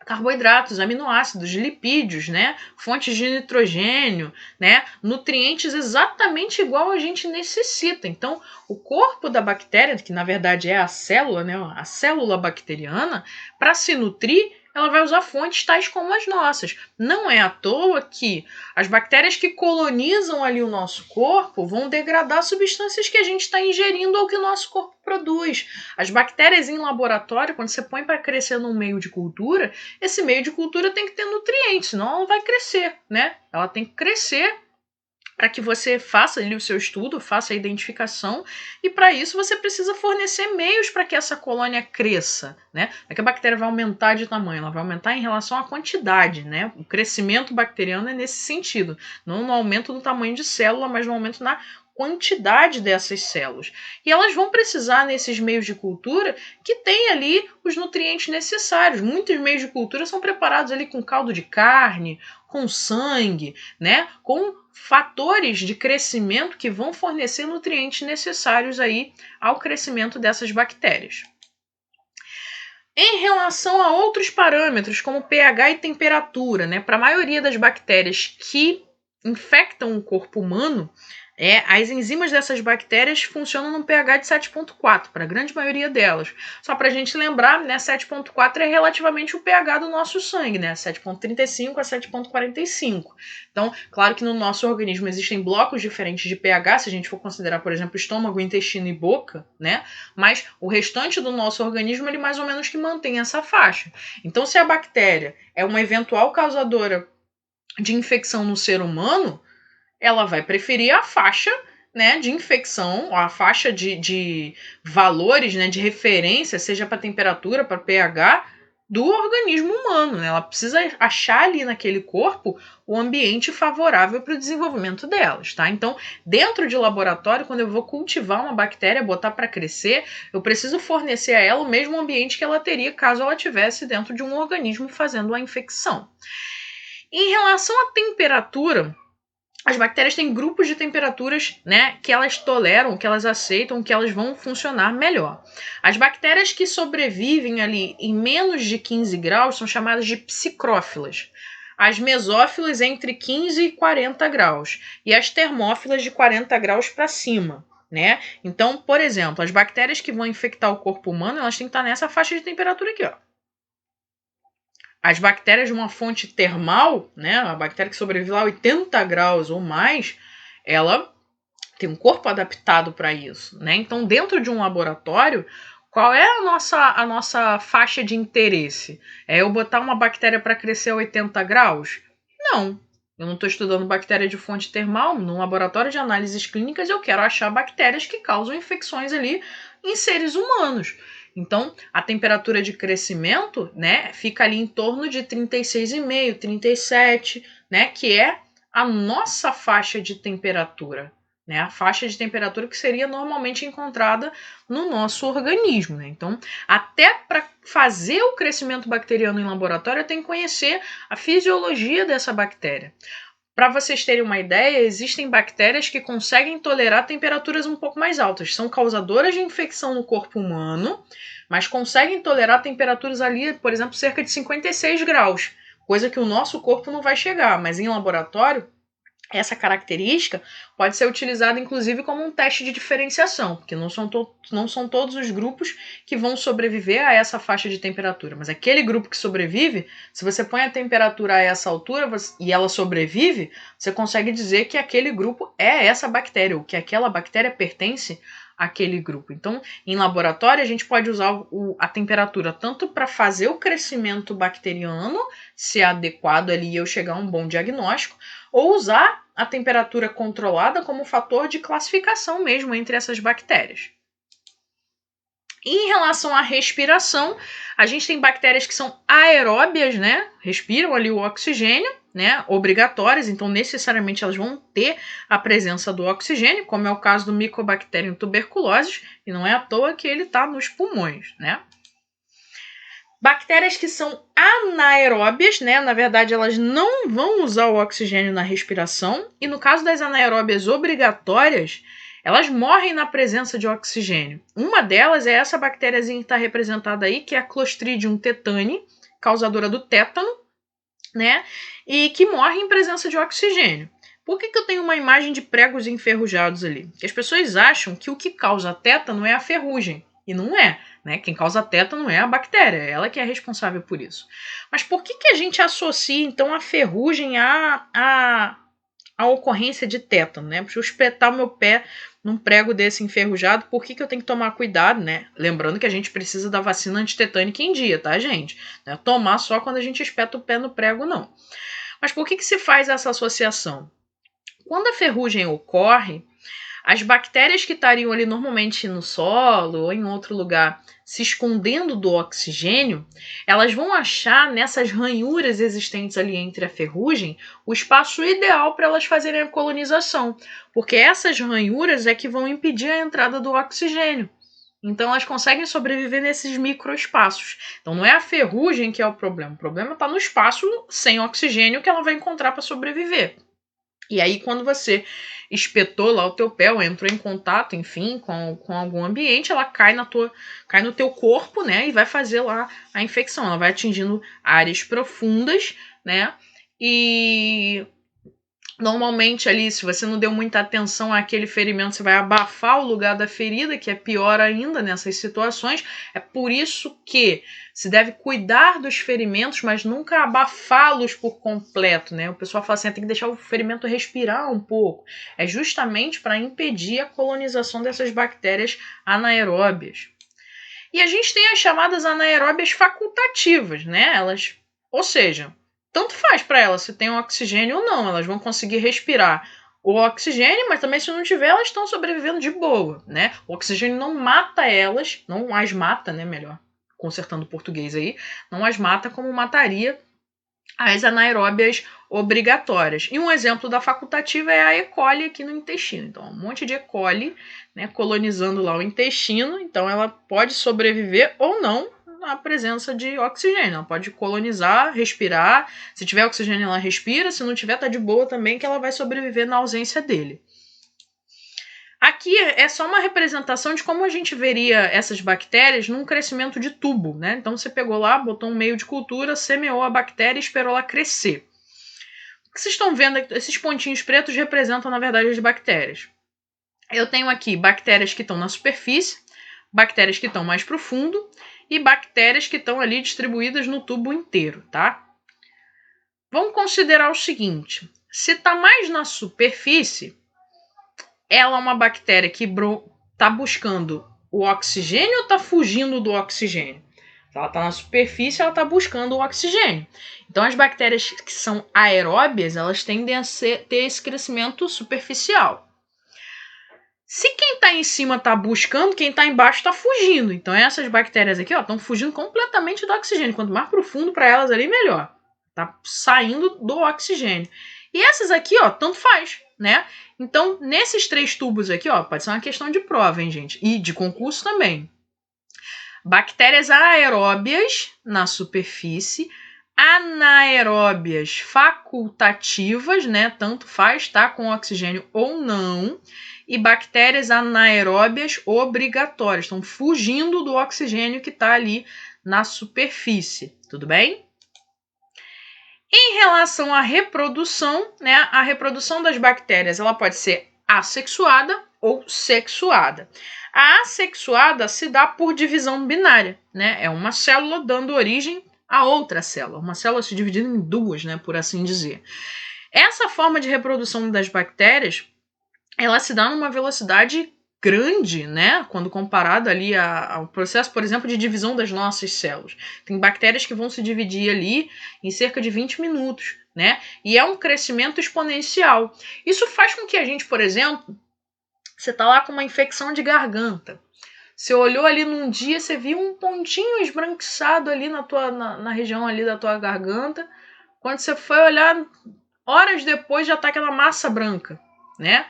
Speaker 1: carboidratos, aminoácidos, lipídios, né? Fontes de nitrogênio, né? Nutrientes exatamente igual a gente necessita. Então, o corpo da bactéria, que na verdade é a célula, né? A célula bacteriana, para se nutrir, ela vai usar fontes tais como as nossas. Não é à toa que as bactérias que colonizam ali o nosso corpo vão degradar substâncias que a gente está ingerindo ou que o nosso corpo produz. As bactérias em laboratório, quando você põe para crescer num meio de cultura, esse meio de cultura tem que ter nutrientes, senão ela não vai crescer, né? Ela tem que crescer para que você faça ali o seu estudo, faça a identificação, e para isso você precisa fornecer meios para que essa colônia cresça, né? Não é que a bactéria vai aumentar de tamanho, ela vai aumentar em relação à quantidade, né? O crescimento bacteriano é nesse sentido, não no aumento do tamanho de célula, mas no aumento na quantidade dessas células. E elas vão precisar, nesses meios de cultura, que tem ali os nutrientes necessários. Muitos meios de cultura são preparados ali com caldo de carne, com sangue, né? Com fatores de crescimento que vão fornecer nutrientes necessários aí ao crescimento dessas bactérias. Em relação a outros parâmetros, como pH e temperatura, né? Para a maioria das bactérias que infectam o corpo humano, as enzimas dessas bactérias funcionam num pH de 7,4, para a grande maioria delas. Só para a gente lembrar, né, 7,4 é relativamente o pH do nosso sangue, né, 7,35 a 7,45. Então, claro que no nosso organismo existem blocos diferentes de pH, se a gente for considerar, por exemplo, estômago, intestino e boca, né, mas o restante do nosso organismo, ele mais ou menos que mantém essa faixa. Então, se a bactéria é uma eventual causadora de infecção no ser humano, ela vai preferir a faixa, né, de infecção, a faixa de valores, né, de referência, seja para temperatura, para pH, do organismo humano. Né? Ela precisa achar ali naquele corpo o ambiente favorável para o desenvolvimento delas. Tá? Então, dentro de laboratório, quando eu vou cultivar uma bactéria, botar para crescer, eu preciso fornecer a ela o mesmo ambiente que ela teria caso ela estivesse dentro de um organismo fazendo a infecção. Em relação à temperatura, as bactérias têm grupos de temperaturas, né, que elas toleram, que elas aceitam, que elas vão funcionar melhor. As bactérias que sobrevivem ali em menos de 15 graus são chamadas de psicrófilas. As mesófilas entre 15 e 40 graus. E as termófilas de 40 graus para cima. Né? Então, por exemplo, as bactérias que vão infectar o corpo humano, elas têm que estar nessa faixa de temperatura aqui, ó. As bactérias de uma fonte termal, né, a bactéria que sobrevive lá a 80 graus ou mais, ela tem um corpo adaptado para isso. Né? Então, dentro de um laboratório, Qual é a nossa faixa de interesse? É eu botar uma bactéria para crescer a 80 graus? Não. Eu não estou estudando bactéria de fonte termal. No laboratório de análises clínicas, eu quero achar bactérias que causam infecções ali em seres humanos. Então, a temperatura de crescimento, né, fica ali em torno de 36,5, 37, né, que é a nossa faixa de temperatura, né, a faixa de temperatura que seria normalmente encontrada no nosso organismo, né? Então, até para fazer o crescimento bacteriano em laboratório, eu tenho que conhecer a fisiologia dessa bactéria. Para vocês terem uma ideia, existem bactérias que conseguem tolerar temperaturas um pouco mais altas. São causadoras de infecção no corpo humano, mas conseguem tolerar temperaturas ali, por exemplo, cerca de 56 graus, coisa que o nosso corpo não vai chegar, mas em laboratório essa característica pode ser utilizada inclusive como um teste de diferenciação, porque não são todos os grupos que vão sobreviver a essa faixa de temperatura, mas aquele grupo que sobrevive, se você põe a temperatura a essa altura e ela sobrevive, você consegue dizer que aquele grupo é essa bactéria, ou que aquela bactéria pertence àquele grupo. Então, em laboratório, a gente pode usar a temperatura tanto para fazer o crescimento bacteriano, se é adequado ali e eu chegar a um bom diagnóstico, ou usar a temperatura controlada como fator de classificação mesmo entre essas bactérias. Em relação à respiração, a gente tem bactérias que são aeróbias, né? Respiram ali o oxigênio, né? Obrigatórias, então necessariamente elas vão ter a presença do oxigênio, como é o caso do Mycobacterium tuberculosis, e não é à toa que ele está nos pulmões, né? Bactérias que são anaeróbias, né? Na verdade, elas não vão usar o oxigênio na respiração. E no caso das anaeróbias obrigatórias, elas morrem na presença de oxigênio. Uma delas é essa bactériazinha que está representada aí, que é a Clostridium tetani, causadora do tétano, né? E que morre em presença de oxigênio. Por que eu tenho uma imagem de pregos enferrujados ali? Porque as pessoas acham que o que causa tétano é a ferrugem. E não é, né? Quem causa tétano é a bactéria, é ela que é responsável por isso. Mas por que a gente associa, então, a ferrugem à ocorrência de tétano, né? Para eu espetar o meu pé num prego desse enferrujado, por que eu tenho que tomar cuidado, né? Lembrando que a gente precisa da vacina antitetânica em dia, tá, gente? Não é tomar só quando a gente espeta o pé no prego, não. Mas por que se faz essa associação? Quando a ferrugem ocorre, as bactérias que estariam ali normalmente no solo ou em outro lugar se escondendo do oxigênio, elas vão achar nessas ranhuras existentes ali entre a ferrugem o espaço ideal para elas fazerem a colonização, porque essas ranhuras é que vão impedir a entrada do oxigênio. Então elas conseguem sobreviver nesses microespaços. Então não é a ferrugem que é o problema está no espaço sem oxigênio que ela vai encontrar para sobreviver. E aí, quando você espetou lá o teu pé, ou entrou em contato, enfim, com algum ambiente, ela cai no teu corpo, né? E vai fazer lá a infecção. Ela vai atingindo áreas profundas, né? E normalmente ali, se você não deu muita atenção àquele ferimento, você vai abafar o lugar da ferida, que é pior ainda nessas situações. É por isso que se deve cuidar dos ferimentos, mas nunca abafá-los por completo, né? O pessoal fala assim, tem que deixar o ferimento respirar um pouco. É justamente para impedir a colonização dessas bactérias anaeróbias. E a gente tem as chamadas anaeróbias facultativas, né? Ou seja, tanto faz para elas se tem oxigênio ou não, elas vão conseguir respirar o oxigênio, mas também se não tiver, elas estão sobrevivendo de boa, né? O oxigênio não mata elas, não as mata, né, melhor, consertando o português aí, não as mata como mataria as anaeróbias obrigatórias. E um exemplo da facultativa é a E. coli aqui no intestino. Então, um monte de E. coli, né, colonizando lá o intestino, então ela pode sobreviver ou não na presença de oxigênio. Ela pode colonizar, respirar. Se tiver oxigênio, ela respira. Se não tiver, tá de boa também, que ela vai sobreviver na ausência dele. Aqui é só uma representação de como a gente veria essas bactérias num crescimento de tubo, né? Então você pegou lá, botou um meio de cultura, semeou a bactéria e esperou ela crescer. O que vocês estão vendo aqui, esses pontinhos pretos representam, na verdade, as bactérias. Eu tenho aqui bactérias que estão na superfície, bactérias que estão mais profundo e bactérias que estão ali distribuídas no tubo inteiro, tá? Vamos considerar o seguinte, se está mais na superfície, ela é uma bactéria que está buscando o oxigênio ou está fugindo do oxigênio? Se ela está na superfície, ela está buscando o oxigênio. Então, as bactérias que são aeróbias, elas tendem a ter esse crescimento superficial. Se quem está em cima está buscando, quem está embaixo está fugindo. Então, essas bactérias aqui estão fugindo completamente do oxigênio. Quanto mais profundo para elas ali, melhor. Está saindo do oxigênio. E essas aqui, tanto faz, né? Então, nesses 3 tubos aqui, pode ser uma questão de prova, hein, gente? E de concurso também. Bactérias aeróbias na superfície, anaeróbias facultativas, né? Tanto faz, tá com oxigênio ou não. E bactérias anaeróbias obrigatórias, estão fugindo do oxigênio que está ali na superfície, tudo bem? Em relação à reprodução, né? A reprodução das bactérias ela pode ser assexuada ou sexuada. A assexuada se dá por divisão binária, né? É uma célula dando origem a outra célula, uma célula se dividindo em 2, né, por assim dizer. Essa forma de reprodução das bactérias, ela se dá numa velocidade grande, né, quando comparado ali ao processo, por exemplo, de divisão das nossas células. Tem bactérias que vão se dividir ali em cerca de 20 minutos, né, e é um crescimento exponencial. Isso faz com que a gente, por exemplo, você tá lá com uma infecção de garganta, você olhou ali num dia, você viu um pontinho esbranquiçado ali na região ali da tua garganta, quando você foi olhar, horas depois já tá aquela massa branca, né?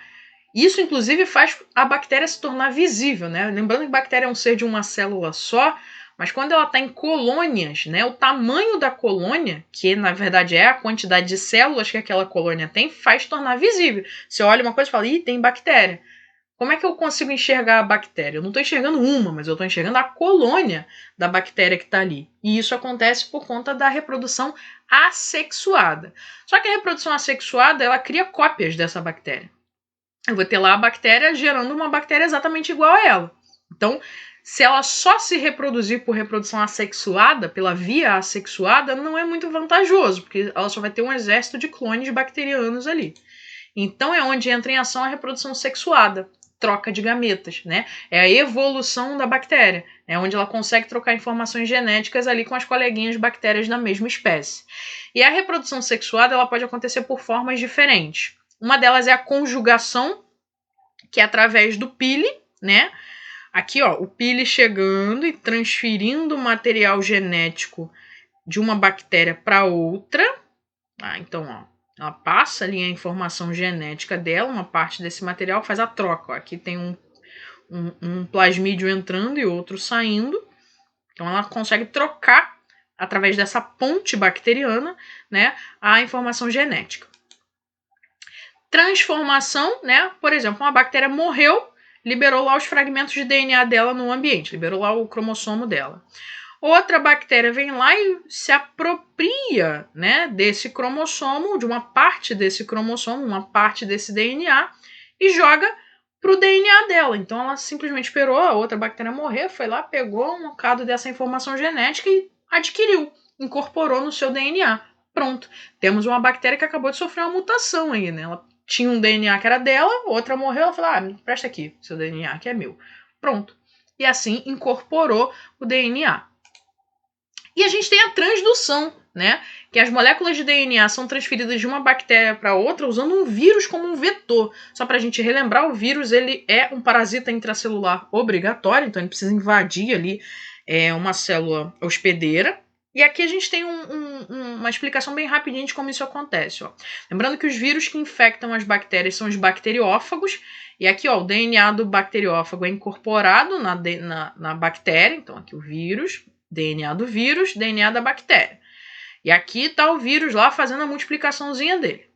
Speaker 1: Isso, inclusive, faz a bactéria se tornar visível, né? Lembrando que a bactéria é um ser de uma célula só, mas quando ela está em colônias, né, o tamanho da colônia, que na verdade é a quantidade de células que aquela colônia tem, faz tornar visível. Você olha uma coisa e fala, ih, tem bactéria. Como é que eu consigo enxergar a bactéria? Eu não estou enxergando uma, mas eu estou enxergando a colônia da bactéria que está ali. E isso acontece por conta da reprodução assexuada. Só que a reprodução assexuada, ela cria cópias dessa bactéria. Eu vou ter lá a bactéria gerando uma bactéria exatamente igual a ela. Então, se ela só se reproduzir por reprodução assexuada, pela via assexuada, não é muito vantajoso, porque ela só vai ter um exército de clones bacterianos ali. Então, é onde entra em ação a reprodução sexuada, troca de gametas, né? É a evolução da bactéria, é onde ela consegue trocar informações genéticas ali com as coleguinhas bactérias da mesma espécie. E a reprodução sexuada, ela pode acontecer por formas diferentes. Uma delas é a conjugação, que é através do pile, né? Aqui, o pile chegando e transferindo material genético de uma bactéria para outra. Então, ela passa ali a informação genética dela, uma parte desse material faz a troca. Aqui tem um plasmídio entrando e outro saindo. Então, ela consegue trocar, através dessa ponte bacteriana, né, a informação genética. Transformação, né? Por exemplo, uma bactéria morreu, liberou lá os fragmentos de DNA dela no ambiente, liberou lá o cromossomo dela. Outra bactéria vem lá e se apropria, né, desse cromossomo, de uma parte desse cromossomo, uma parte desse DNA, e joga para o DNA dela. Então ela simplesmente esperou a outra bactéria morrer, foi lá, pegou um bocado dessa informação genética e adquiriu, incorporou no seu DNA. Pronto, temos uma bactéria que acabou de sofrer uma mutação aí, né? Ela tinha um DNA que era dela, outra morreu, ela falou, presta aqui, seu DNA que é meu. Pronto. E assim incorporou o DNA. E a gente tem a transdução, né? Que as moléculas de DNA são transferidas de uma bactéria para outra usando um vírus como um vetor. Só para a gente relembrar, o vírus ele é um parasita intracelular obrigatório, então ele precisa invadir ali uma célula hospedeira. E aqui a gente tem uma explicação bem rapidinha de como isso acontece. Lembrando que os vírus que infectam as bactérias são os bacteriófagos. E aqui o DNA do bacteriófago é incorporado na bactéria. Então aqui o vírus, DNA do vírus, DNA da bactéria. E aqui está o vírus lá fazendo a multiplicaçãozinha dele.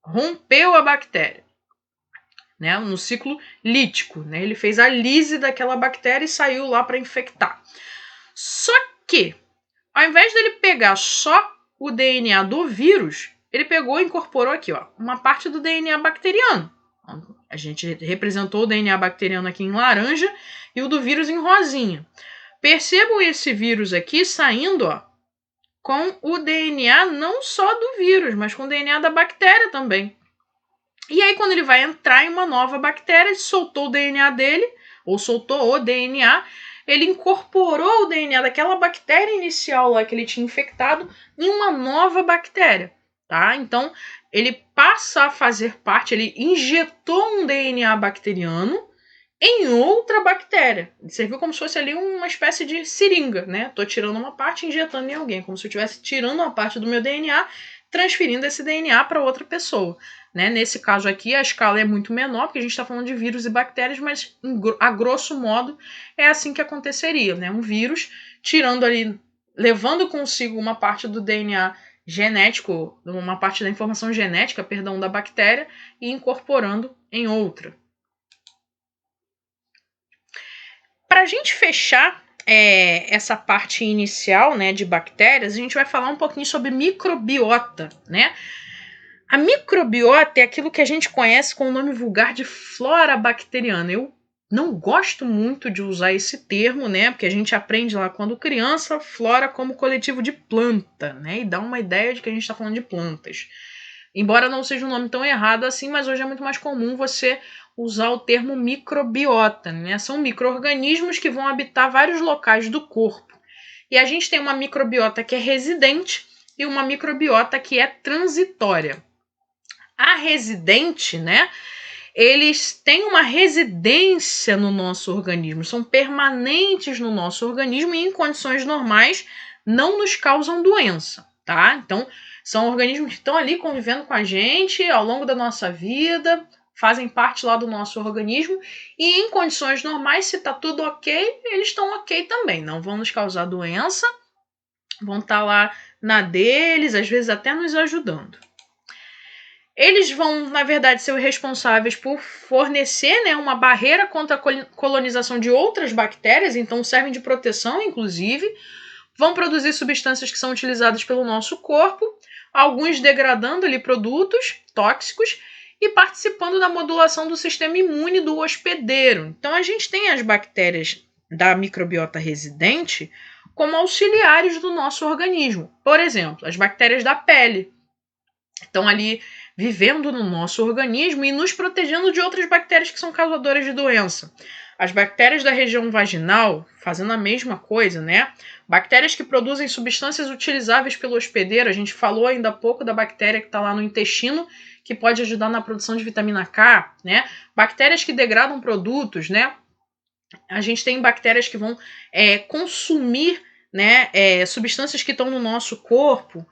Speaker 1: Rompeu a bactéria, né, no ciclo lítico. Né, ele fez a lise daquela bactéria e saiu lá para infectar. Só que, ao invés dele pegar só o DNA do vírus, ele pegou e incorporou aqui, uma parte do DNA bacteriano. A gente representou o DNA bacteriano aqui em laranja e o do vírus em rosinha. Percebam esse vírus aqui saindo, com o DNA não só do vírus, mas com o DNA da bactéria também. E aí, quando ele vai entrar em uma nova bactéria, ele soltou o DNA dele, ou soltou o DNA, ele incorporou o DNA daquela bactéria inicial lá que ele tinha infectado em uma nova bactéria, tá? Então, ele passa a fazer parte, ele injetou um DNA bacteriano em outra bactéria. Ele serviu como se fosse ali uma espécie de seringa, né? Tô tirando uma parte e injetando em alguém, como se eu estivesse tirando uma parte do meu DNA, transferindo esse DNA para outra pessoa. Né? Nesse caso aqui, a escala é muito menor, porque a gente está falando de vírus e bactérias, mas a grosso modo é assim que aconteceria. Né? Um vírus tirando ali, levando consigo uma parte do DNA genético, uma parte da informação genética, perdão, da bactéria e incorporando em outra. Para a gente fechar essa parte inicial, né, de bactérias, a gente vai falar um pouquinho sobre microbiota, né? A microbiota é aquilo que a gente conhece com o nome vulgar de flora bacteriana. Eu não gosto muito de usar esse termo, né? Porque a gente aprende lá quando criança, flora como coletivo de planta, né? E dá uma ideia de que a gente está falando de plantas. Embora não seja um nome tão errado assim, mas hoje é muito mais comum você usar o termo microbiota, né? São micro-organismos que vão habitar vários locais do corpo. E a gente tem uma microbiota que é residente e uma microbiota que é transitória. A residente, né? Eles têm uma residência no nosso organismo, são permanentes no nosso organismo e em condições normais não nos causam doença, tá? Então, são organismos que estão ali convivendo com a gente ao longo da nossa vida, fazem parte lá do nosso organismo e em condições normais, se tá tudo ok, eles estão ok também, não vão nos causar doença, vão estar lá na deles, às vezes até nos ajudando. Eles vão, na verdade, ser responsáveis por fornecer, né, uma barreira contra a colonização de outras bactérias, então servem de proteção, inclusive. Vão produzir substâncias que são utilizadas pelo nosso corpo, alguns degradando ali produtos tóxicos e participando da modulação do sistema imune do hospedeiro. Então a gente tem as bactérias da microbiota residente como auxiliares do nosso organismo. Por exemplo, as bactérias da pele estão ali vivendo no nosso organismo e nos protegendo de outras bactérias que são causadoras de doença. As bactérias da região vaginal fazendo a mesma coisa, né? Bactérias que produzem substâncias utilizáveis pelo hospedeiro. A gente falou ainda há pouco da bactéria que está lá no intestino, que pode ajudar na produção de vitamina K, né? Bactérias que degradam produtos, né? A gente tem bactérias que vão consumir, né, substâncias que estão no nosso corpo.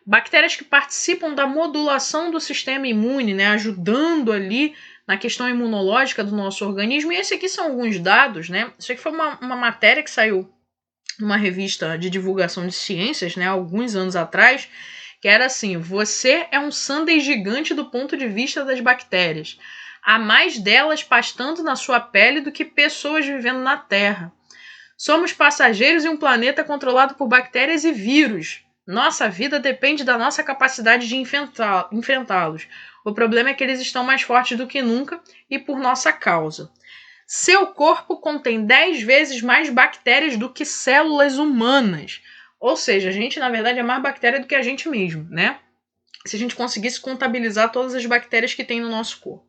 Speaker 1: Bactérias que participam da modulação do sistema imune, né, ajudando ali na questão imunológica do nosso organismo. E esses aqui são alguns dados, né? Isso aqui foi uma matéria que saiu numa revista de divulgação de ciências, né, alguns anos atrás, que era assim: você é um sundae gigante do ponto de vista das bactérias. Há mais delas pastando na sua pele do que pessoas vivendo na Terra. Somos passageiros em um planeta controlado por bactérias e vírus. Nossa vida depende da nossa capacidade de enfrentá-los. O problema é que eles estão mais fortes do que nunca e por nossa causa. Seu corpo contém 10 vezes mais bactérias do que células humanas. Ou seja, a gente, na verdade, é mais bactéria do que a gente mesmo, né? Se a gente conseguisse contabilizar todas as bactérias que tem no nosso corpo.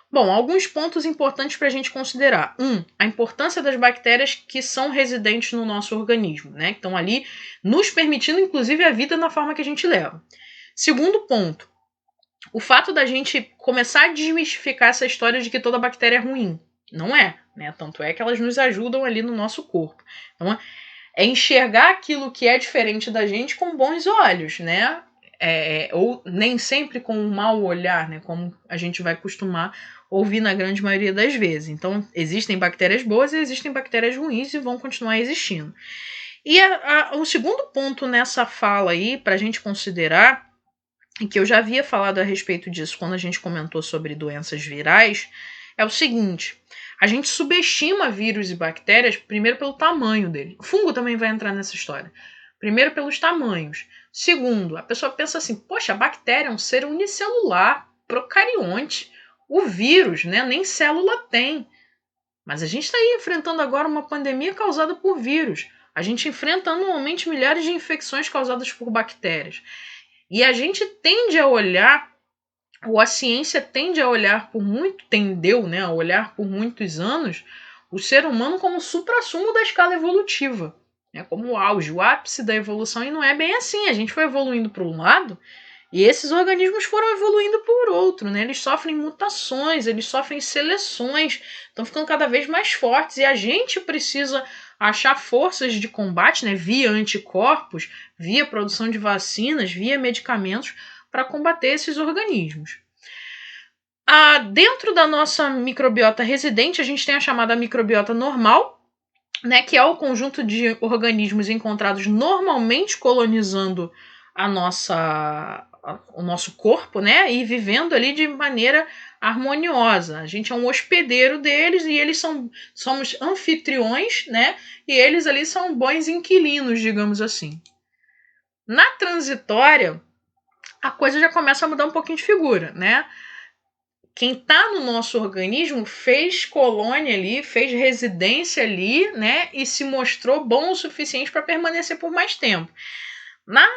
Speaker 1: Bom, alguns pontos importantes para a gente considerar. A importância das bactérias que são residentes no nosso organismo, né? Que estão ali nos permitindo, inclusive, a vida na forma que a gente leva. Segundo ponto, o fato da gente começar a desmistificar essa história de que toda bactéria é ruim. Não é, né? Tanto é que elas nos ajudam ali no nosso corpo. Então, é enxergar aquilo que é diferente da gente com bons olhos, né? Ou nem sempre com um mau olhar, né? Como a gente vai costumar ouvir na grande maioria das vezes. Então, existem bactérias boas e existem bactérias ruins e vão continuar existindo. E o segundo ponto nessa fala aí, para a gente considerar, e que eu já havia falado a respeito disso quando a gente comentou sobre doenças virais, é o seguinte: a gente subestima vírus e bactérias primeiro pelo tamanho dele. O fungo também vai entrar nessa história. Primeiro pelos tamanhos. Segundo, a pessoa pensa assim: poxa, a bactéria é um ser unicelular, procarionte. O vírus, né, nem célula tem. Mas a gente está aí enfrentando agora uma pandemia causada por vírus. A gente enfrenta anualmente milhares de infecções causadas por bactérias. E a gente tende a olhar, ou a ciência tende a olhar tendeu, né, a olhar por muitos anos, o ser humano como suprassumo da escala evolutiva, né, como o auge, o ápice da evolução, e não é bem assim. A gente foi evoluindo para um lado e esses organismos foram evoluindo por outro, né? Eles sofrem mutações, eles sofrem seleções, estão ficando cada vez mais fortes, e a gente precisa achar forças de combate, né, via anticorpos, via produção de vacinas, via medicamentos, para combater esses organismos. Dentro da nossa microbiota residente, a gente tem a chamada microbiota normal, né, que é o conjunto de organismos encontrados normalmente colonizando o nosso corpo, né, e vivendo ali de maneira harmoniosa. A gente é um hospedeiro deles e eles somos anfitriões, né, e eles ali são bons inquilinos, digamos assim. Na transitória, a coisa já começa a mudar um pouquinho de figura, né? Quem está no nosso organismo fez colônia ali, fez residência ali, né, e se mostrou bom o suficiente para permanecer por mais tempo.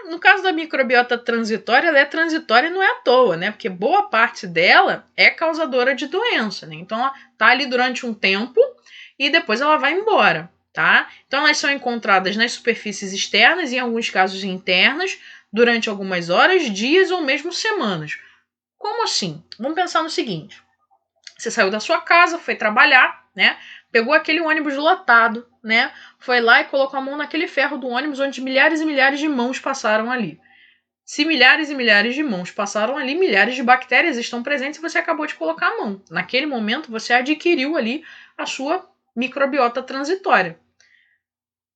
Speaker 1: No caso da microbiota transitória, ela é transitória e não é à toa, né? Porque boa parte dela é causadora de doença, né? Então ela tá ali durante um tempo e depois ela vai embora, tá? Então elas são encontradas nas superfícies externas, em alguns casos internas, durante algumas horas, dias ou mesmo semanas. Como assim? Vamos pensar no seguinte: você saiu da sua casa, foi trabalhar, né? Pegou aquele ônibus lotado, né? Foi lá e colocou a mão naquele ferro do ônibus onde milhares e milhares de mãos passaram ali. Se milhares e milhares de mãos passaram ali, milhares de bactérias estão presentes e você acabou de colocar a mão. Naquele momento, você adquiriu ali a sua microbiota transitória.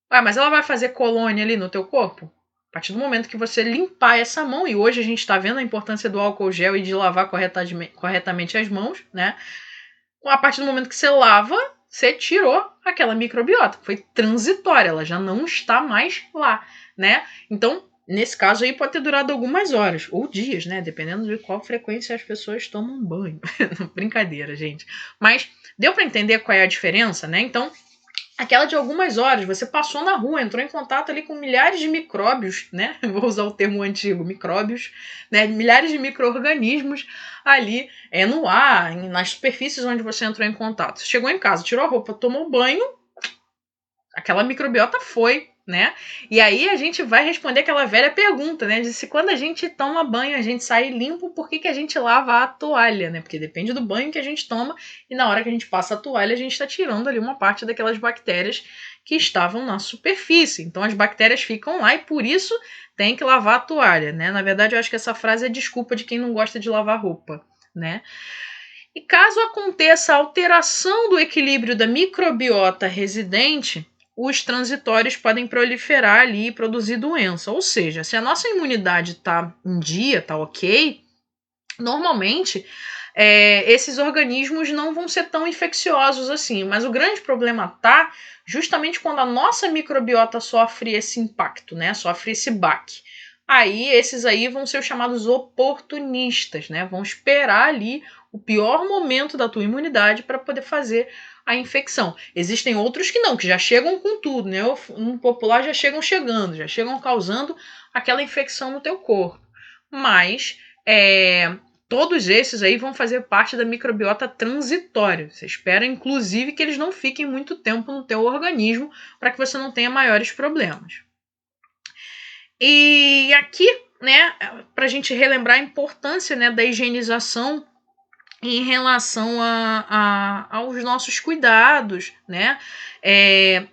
Speaker 1: Mas ela vai fazer colônia ali no teu corpo? A partir do momento que você limpar essa mão, e hoje a gente está vendo a importância do álcool gel e de lavar corretamente as mãos, né? A partir do momento que você lava, você tirou aquela microbiota. Foi transitória, ela já não está mais lá, né? Então, nesse caso aí, pode ter durado algumas horas, ou dias, né? Dependendo de qual frequência as pessoas tomam banho. Brincadeira, gente. Mas deu para entender qual é a diferença, né? Então, aquela de algumas horas, você passou na rua, entrou em contato ali com milhares de micróbios, né? Vou usar o termo antigo, micróbios, né? Milhares de micro-organismos ali no ar, nas superfícies onde você entrou em contato. Você chegou em casa, tirou a roupa, tomou banho, aquela microbiota foi, né? E aí a gente vai responder aquela velha pergunta, né? De se quando a gente toma banho, a gente sai limpo, por que a gente lava a toalha, né? Porque depende do banho que a gente toma e na hora que a gente passa a toalha, a gente está tirando ali uma parte daquelas bactérias que estavam na superfície. Então as bactérias ficam lá e por isso tem que lavar a toalha, né? Na verdade, eu acho que essa frase é desculpa de quem não gosta de lavar roupa, né? E caso aconteça alteração do equilíbrio da microbiota residente, os transitórios podem proliferar ali e produzir doença. Ou seja, se a nossa imunidade está em dia, está ok, normalmente esses organismos não vão ser tão infecciosos assim. Mas o grande problema está justamente quando a nossa microbiota sofre esse impacto, né? Sofre esse baque. Aí esses aí vão ser os chamados oportunistas, né? Vão esperar ali o pior momento da tua imunidade para poder fazer a infecção. Existem outros que não, que já chegam com tudo, né? No popular já chegam causando aquela infecção no teu corpo. Mas todos esses aí vão fazer parte da microbiota transitória. Você espera, inclusive, que eles não fiquem muito tempo no teu organismo para que você não tenha maiores problemas. E aqui, né, para a gente relembrar a importância, né, da higienização em relação aos nossos cuidados, né?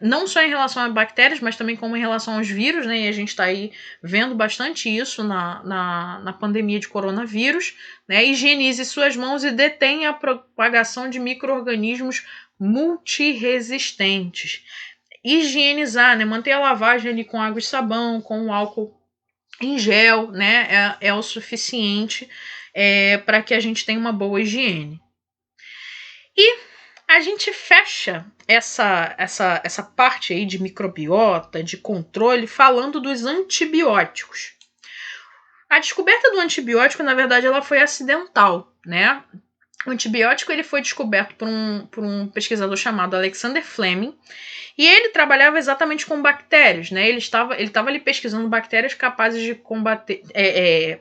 Speaker 1: Não só em relação a bactérias, mas também como em relação aos vírus, né? E a gente está aí vendo bastante isso na pandemia de coronavírus, né? Higienize suas mãos e detenha a propagação de micro-organismos multiresistentes. Higienizar, né? Manter a lavagem ali com água e sabão, com álcool em gel, né? É o suficiente para que a gente tenha uma boa higiene. E a gente fecha essa parte aí de microbiota, de controle, falando dos antibióticos. A descoberta do antibiótico, na verdade, ela foi acidental, né? O antibiótico ele foi descoberto por um pesquisador chamado Alexander Fleming, e ele trabalhava exatamente com bactérias, né? Ele estava ali pesquisando bactérias capazes de combater,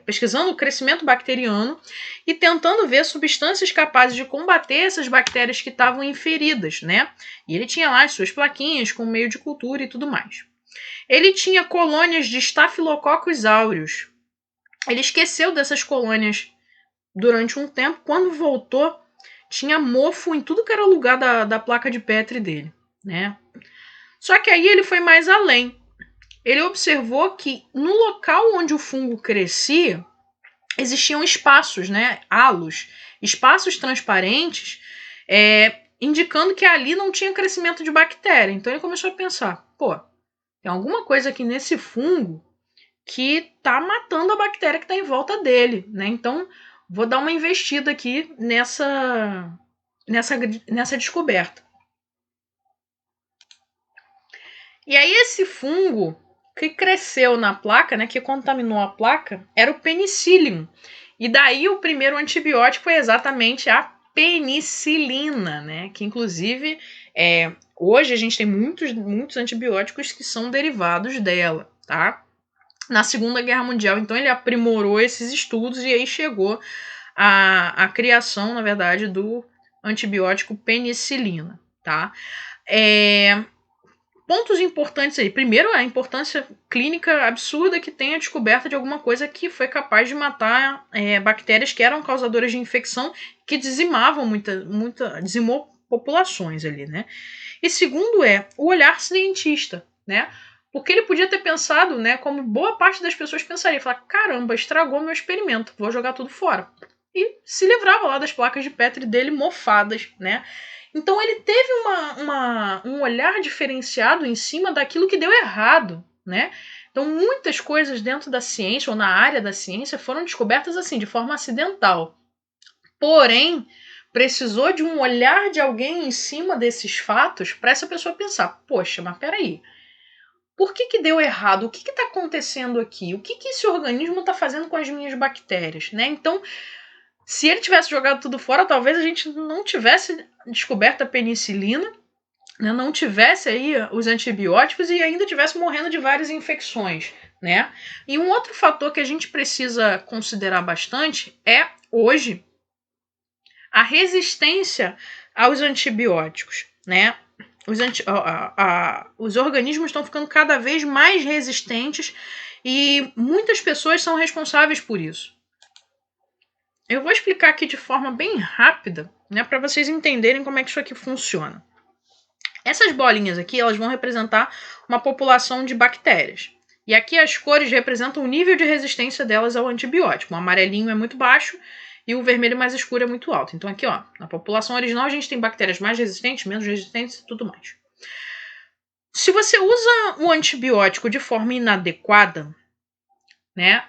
Speaker 1: pesquisando o crescimento bacteriano e tentando ver substâncias capazes de combater essas bactérias que estavam em feridas, né? E ele tinha lá as suas plaquinhas com meio de cultura e tudo mais. Ele tinha colônias de Staphylococcus aureus. Ele esqueceu dessas colônias durante um tempo. Quando voltou, tinha mofo em tudo que era lugar da placa de Petri dele, né? Só que aí ele foi mais além. Ele observou que no local onde o fungo crescia, existiam espaços, né, halos, espaços transparentes, indicando que ali não tinha crescimento de bactéria. Então ele começou a pensar, pô, tem alguma coisa aqui nesse fungo que tá matando a bactéria que está em volta dele, né? Então vou dar uma investida aqui nessa descoberta. E aí esse fungo que cresceu na placa, né, que contaminou a placa, era o penicillium. E daí o primeiro antibiótico foi exatamente a penicilina, né, que inclusive hoje a gente tem muitos antibióticos que são derivados dela, tá? Na Segunda Guerra Mundial, então ele aprimorou esses estudos e aí chegou a criação, na verdade, do antibiótico penicilina, tá? Pontos importantes aí. Primeiro, a importância clínica absurda que tem a descoberta de alguma coisa que foi capaz de matar bactérias que eram causadoras de infecção, que dizimou populações ali, né? E segundo o olhar cientista, né? Porque ele podia ter pensado, né, como boa parte das pessoas pensaria, falar, caramba, estragou meu experimento, vou jogar tudo fora. E se livrava lá das placas de Petri dele mofadas, né? Então ele teve um olhar diferenciado em cima daquilo que deu errado, né? Então muitas coisas dentro da ciência ou na área da ciência foram descobertas assim, de forma acidental. Porém, precisou de um olhar de alguém em cima desses fatos para essa pessoa pensar, poxa, mas peraí, por que deu errado? O que está acontecendo aqui? O que esse organismo está fazendo com as minhas bactérias? Né? Então, se ele tivesse jogado tudo fora, talvez a gente não tivesse descoberto a penicilina, né? Não tivesse aí os antibióticos e ainda tivesse morrendo de várias infecções. Né? E um outro fator que a gente precisa considerar bastante é, hoje, a resistência aos antibióticos. Né? Os organismos estão ficando cada vez mais resistentes e muitas pessoas são responsáveis por isso. Eu vou explicar aqui de forma bem rápida, né, para vocês entenderem como é que isso aqui funciona. Essas bolinhas aqui, elas vão representar uma população de bactérias. E aqui as cores representam o nível de resistência delas ao antibiótico. O amarelinho é muito baixo e o vermelho mais escuro é muito alto. Então aqui, ó, na população original a gente tem bactérias mais resistentes, menos resistentes e tudo mais. Se você usa o antibiótico de forma inadequada, né,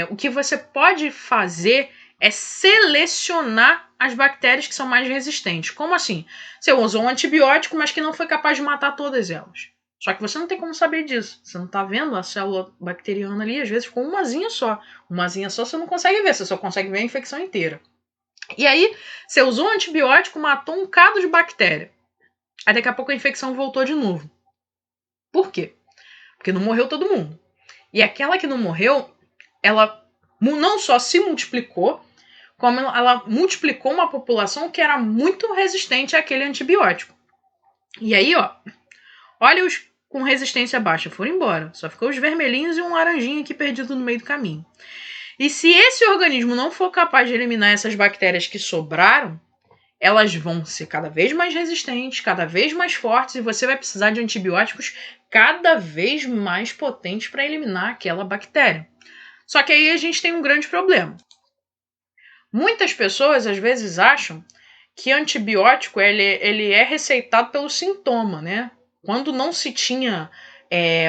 Speaker 1: o que você pode fazer é selecionar as bactérias que são mais resistentes. Como assim? Você usou um antibiótico, mas que não foi capaz de matar todas elas. Só que você não tem como saber disso. Você não está vendo a célula bacteriana ali, às vezes com umazinha só. Umazinha só você não consegue ver, você só consegue ver a infecção inteira. E aí, você usou um antibiótico, matou um bocado de bactéria. Aí daqui a pouco a infecção voltou de novo. Por quê? Porque não morreu todo mundo. E aquela que não morreu, ela não só se multiplicou, como ela multiplicou uma população que era muito resistente àquele antibiótico. E aí, ó, olha os com resistência baixa, foram embora. Só ficou os vermelhinhos e um laranjinho aqui perdido no meio do caminho. E se esse organismo não for capaz de eliminar essas bactérias que sobraram, elas vão ser cada vez mais resistentes, cada vez mais fortes, e você vai precisar de antibióticos cada vez mais potentes para eliminar aquela bactéria. Só que aí a gente tem um grande problema. Muitas pessoas às vezes acham que antibiótico ele é receitado pelo sintoma, né? Quando não se tinha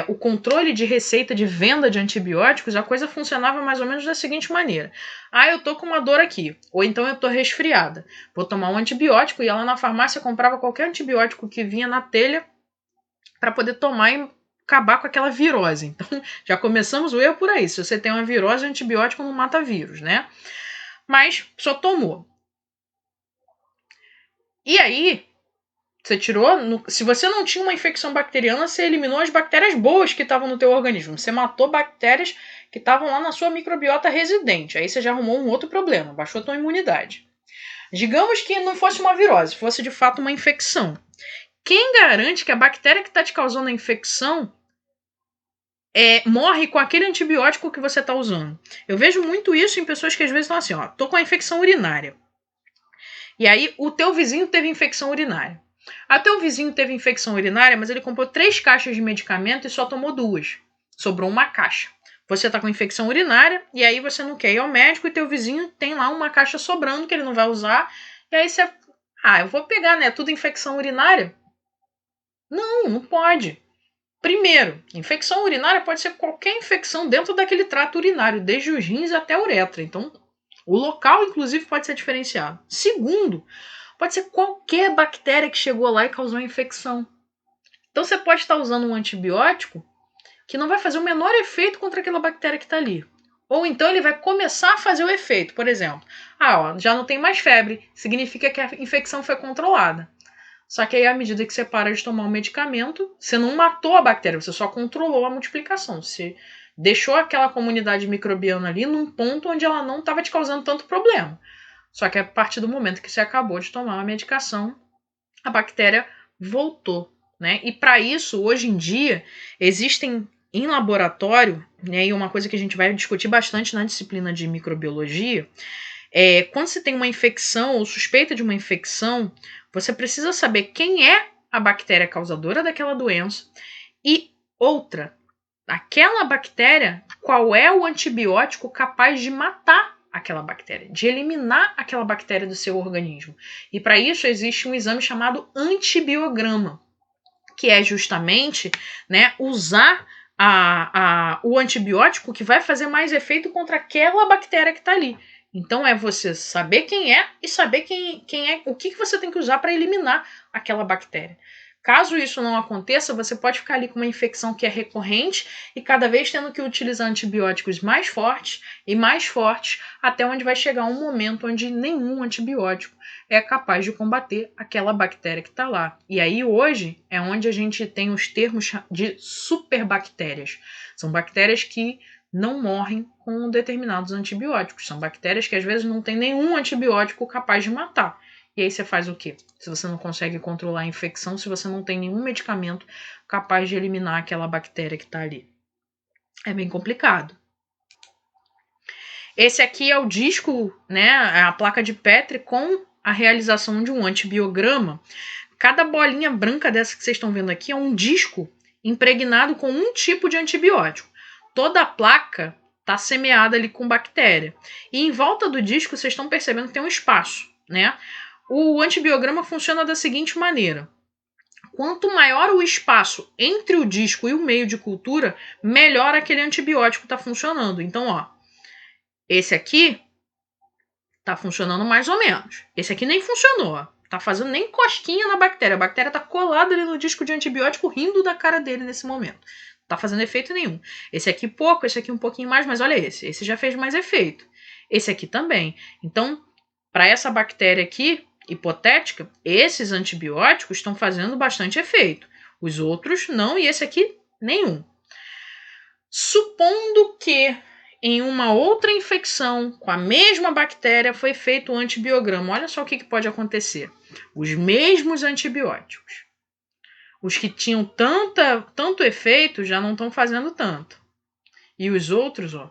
Speaker 1: o controle de receita de venda de antibióticos, a coisa funcionava mais ou menos da seguinte maneira. Ah, eu tô com uma dor aqui, ou então eu tô resfriada. Vou tomar um antibiótico, e ela na farmácia comprava qualquer antibiótico que vinha na telha para poder tomar e acabar com aquela virose. Então, já começamos o erro por aí. Se você tem uma virose, o antibiótico não mata vírus, né? Mas só tomou. E aí, você tirou... Se você não tinha uma infecção bacteriana, você eliminou as bactérias boas que estavam no teu organismo. Você matou bactérias que estavam lá na sua microbiota residente. Aí você já arrumou um outro problema, baixou a tua imunidade. Digamos que não fosse uma virose, fosse de fato uma infecção. Quem garante que a bactéria que está te causando a infecção morre com aquele antibiótico que você está usando? Eu vejo muito isso em pessoas que às vezes estão assim, ó, tô com a infecção urinária. E aí o teu vizinho teve infecção urinária. Até o vizinho teve infecção urinária, mas ele comprou 3 caixas de medicamento e só tomou 2. Sobrou uma caixa. Você tá com infecção urinária e aí você não quer ir ao médico e teu vizinho tem lá uma caixa sobrando que ele não vai usar. E aí você... eu vou pegar, né? Tudo infecção urinária? Não pode. Primeiro, infecção urinária pode ser qualquer infecção dentro daquele trato urinário, desde os rins até a uretra. Então, o local, inclusive, pode ser diferenciado. Segundo, pode ser qualquer bactéria que chegou lá e causou a infecção. Então, você pode estar usando um antibiótico que não vai fazer o menor efeito contra aquela bactéria que está ali. Ou então ele vai começar a fazer o efeito. Por exemplo, já não tem mais febre, significa que a infecção foi controlada. Só que aí, à medida que você para de tomar o medicamento, você não matou a bactéria, você só controlou a multiplicação. Você deixou aquela comunidade microbiana ali num ponto onde ela não estava te causando tanto problema. Só que a partir do momento que você acabou de tomar a medicação, a bactéria voltou, né? E para isso, hoje em dia, existem em laboratório, né, e uma coisa que a gente vai discutir bastante na disciplina de microbiologia, quando você tem uma infecção ou suspeita de uma infecção, você precisa saber quem é a bactéria causadora daquela doença e outra, aquela bactéria, qual é o antibiótico capaz de matar aquela bactéria, de eliminar aquela bactéria do seu organismo. E para isso existe um exame chamado antibiograma, que é justamente, né, usar o antibiótico que vai fazer mais efeito contra aquela bactéria que está ali. Então é você saber quem é e saber quem é, o que você tem que usar para eliminar aquela bactéria. Caso isso não aconteça, você pode ficar ali com uma infecção que é recorrente e cada vez tendo que utilizar antibióticos mais fortes e mais fortes, até onde vai chegar um momento onde nenhum antibiótico é capaz de combater aquela bactéria que está lá. E aí hoje é onde a gente tem os termos de superbactérias. São bactérias que não morrem com determinados antibióticos. São bactérias que às vezes não tem nenhum antibiótico capaz de matar. E aí você faz o quê? Se você não consegue controlar a infecção, se você não tem nenhum medicamento capaz de eliminar aquela bactéria que está ali. É bem complicado. Esse aqui é o disco, né, a placa de Petri com a realização de um antibiograma. Cada bolinha branca dessa que vocês estão vendo aqui é um disco impregnado com um tipo de antibiótico. Toda a placa está semeada ali com bactéria. E em volta do disco vocês estão percebendo que tem um espaço, né? O antibiograma funciona da seguinte maneira. Quanto maior o espaço entre o disco e o meio de cultura, melhor aquele antibiótico está funcionando. Então, ó, esse aqui está funcionando mais ou menos. Esse aqui nem funcionou, ó. Tá fazendo nem cosquinha na bactéria. A bactéria tá colada ali no disco de antibiótico, rindo da cara dele nesse momento. Não tá fazendo efeito nenhum. Esse aqui pouco, esse aqui um pouquinho mais, mas olha esse. Esse já fez mais efeito. Esse aqui também. Então, para essa bactéria aqui, hipotética, esses antibióticos estão fazendo bastante efeito. Os outros não, e esse aqui nenhum. Supondo que em uma outra infecção com a mesma bactéria foi feito um antibiograma. Olha só o que pode acontecer. Os mesmos antibióticos. Os que tinham tanto efeito já não estão fazendo tanto. E os outros, ó,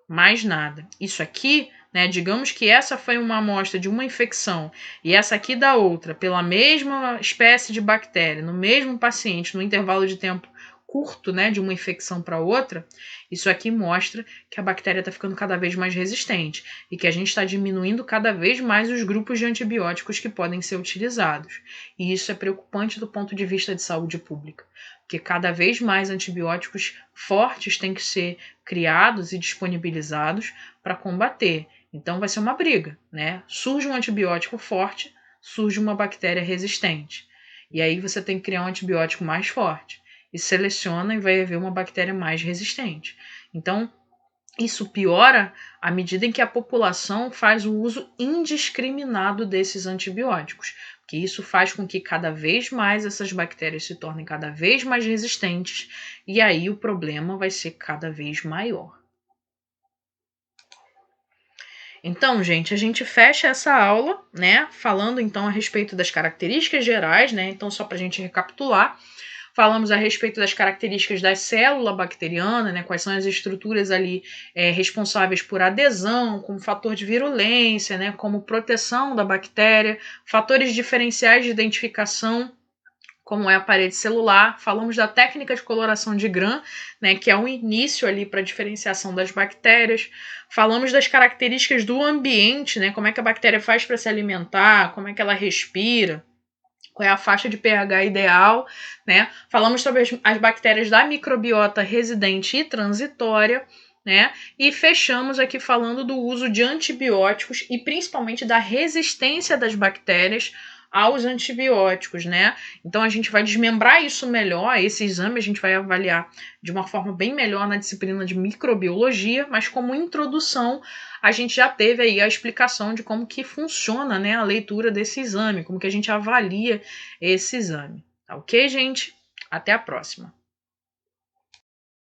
Speaker 1: mais nada. Isso aqui, né, digamos que essa foi uma amostra de uma infecção e essa aqui da outra, pela mesma espécie de bactéria, no mesmo paciente, no intervalo de tempo curto, né, de uma infecção para outra, isso aqui mostra que a bactéria está ficando cada vez mais resistente e que a gente está diminuindo cada vez mais os grupos de antibióticos que podem ser utilizados. E isso é preocupante do ponto de vista de saúde pública, porque cada vez mais antibióticos fortes têm que ser criados e disponibilizados para combater. Então vai ser uma briga, né? Surge um antibiótico forte, surge uma bactéria resistente. E aí você tem que criar um antibiótico mais forte. E seleciona e vai haver uma bactéria mais resistente. Então, isso piora à medida em que a população faz o uso indiscriminado desses antibióticos. que isso faz com que cada vez mais essas bactérias se tornem cada vez mais resistentes, e aí o problema vai ser cada vez maior. Então, gente, a gente fecha essa aula, né, falando então a respeito das características gerais, né, então só para a gente recapitular, falamos a respeito das características da célula bacteriana, né, quais são as estruturas ali responsáveis por adesão, como fator de virulência, né, como proteção da bactéria, fatores diferenciais de identificação, como é a parede celular. Falamos da técnica de coloração de Gram, né, que é o início ali para a diferenciação das bactérias. Falamos das características do ambiente, né, como é que a bactéria faz para se alimentar, como é que ela respira, qual é a faixa de pH ideal, né? Falamos sobre as bactérias da microbiota residente e transitória, né? E fechamos aqui falando do uso de antibióticos e principalmente da resistência das bactérias aos antibióticos, né? Então a gente vai desmembrar isso melhor, esse exame a gente vai avaliar de uma forma bem melhor na disciplina de microbiologia, mas como introdução a gente já teve aí a explicação de como que funciona, né, a leitura desse exame, como que a gente avalia esse exame. Tá ok, gente? Até a próxima.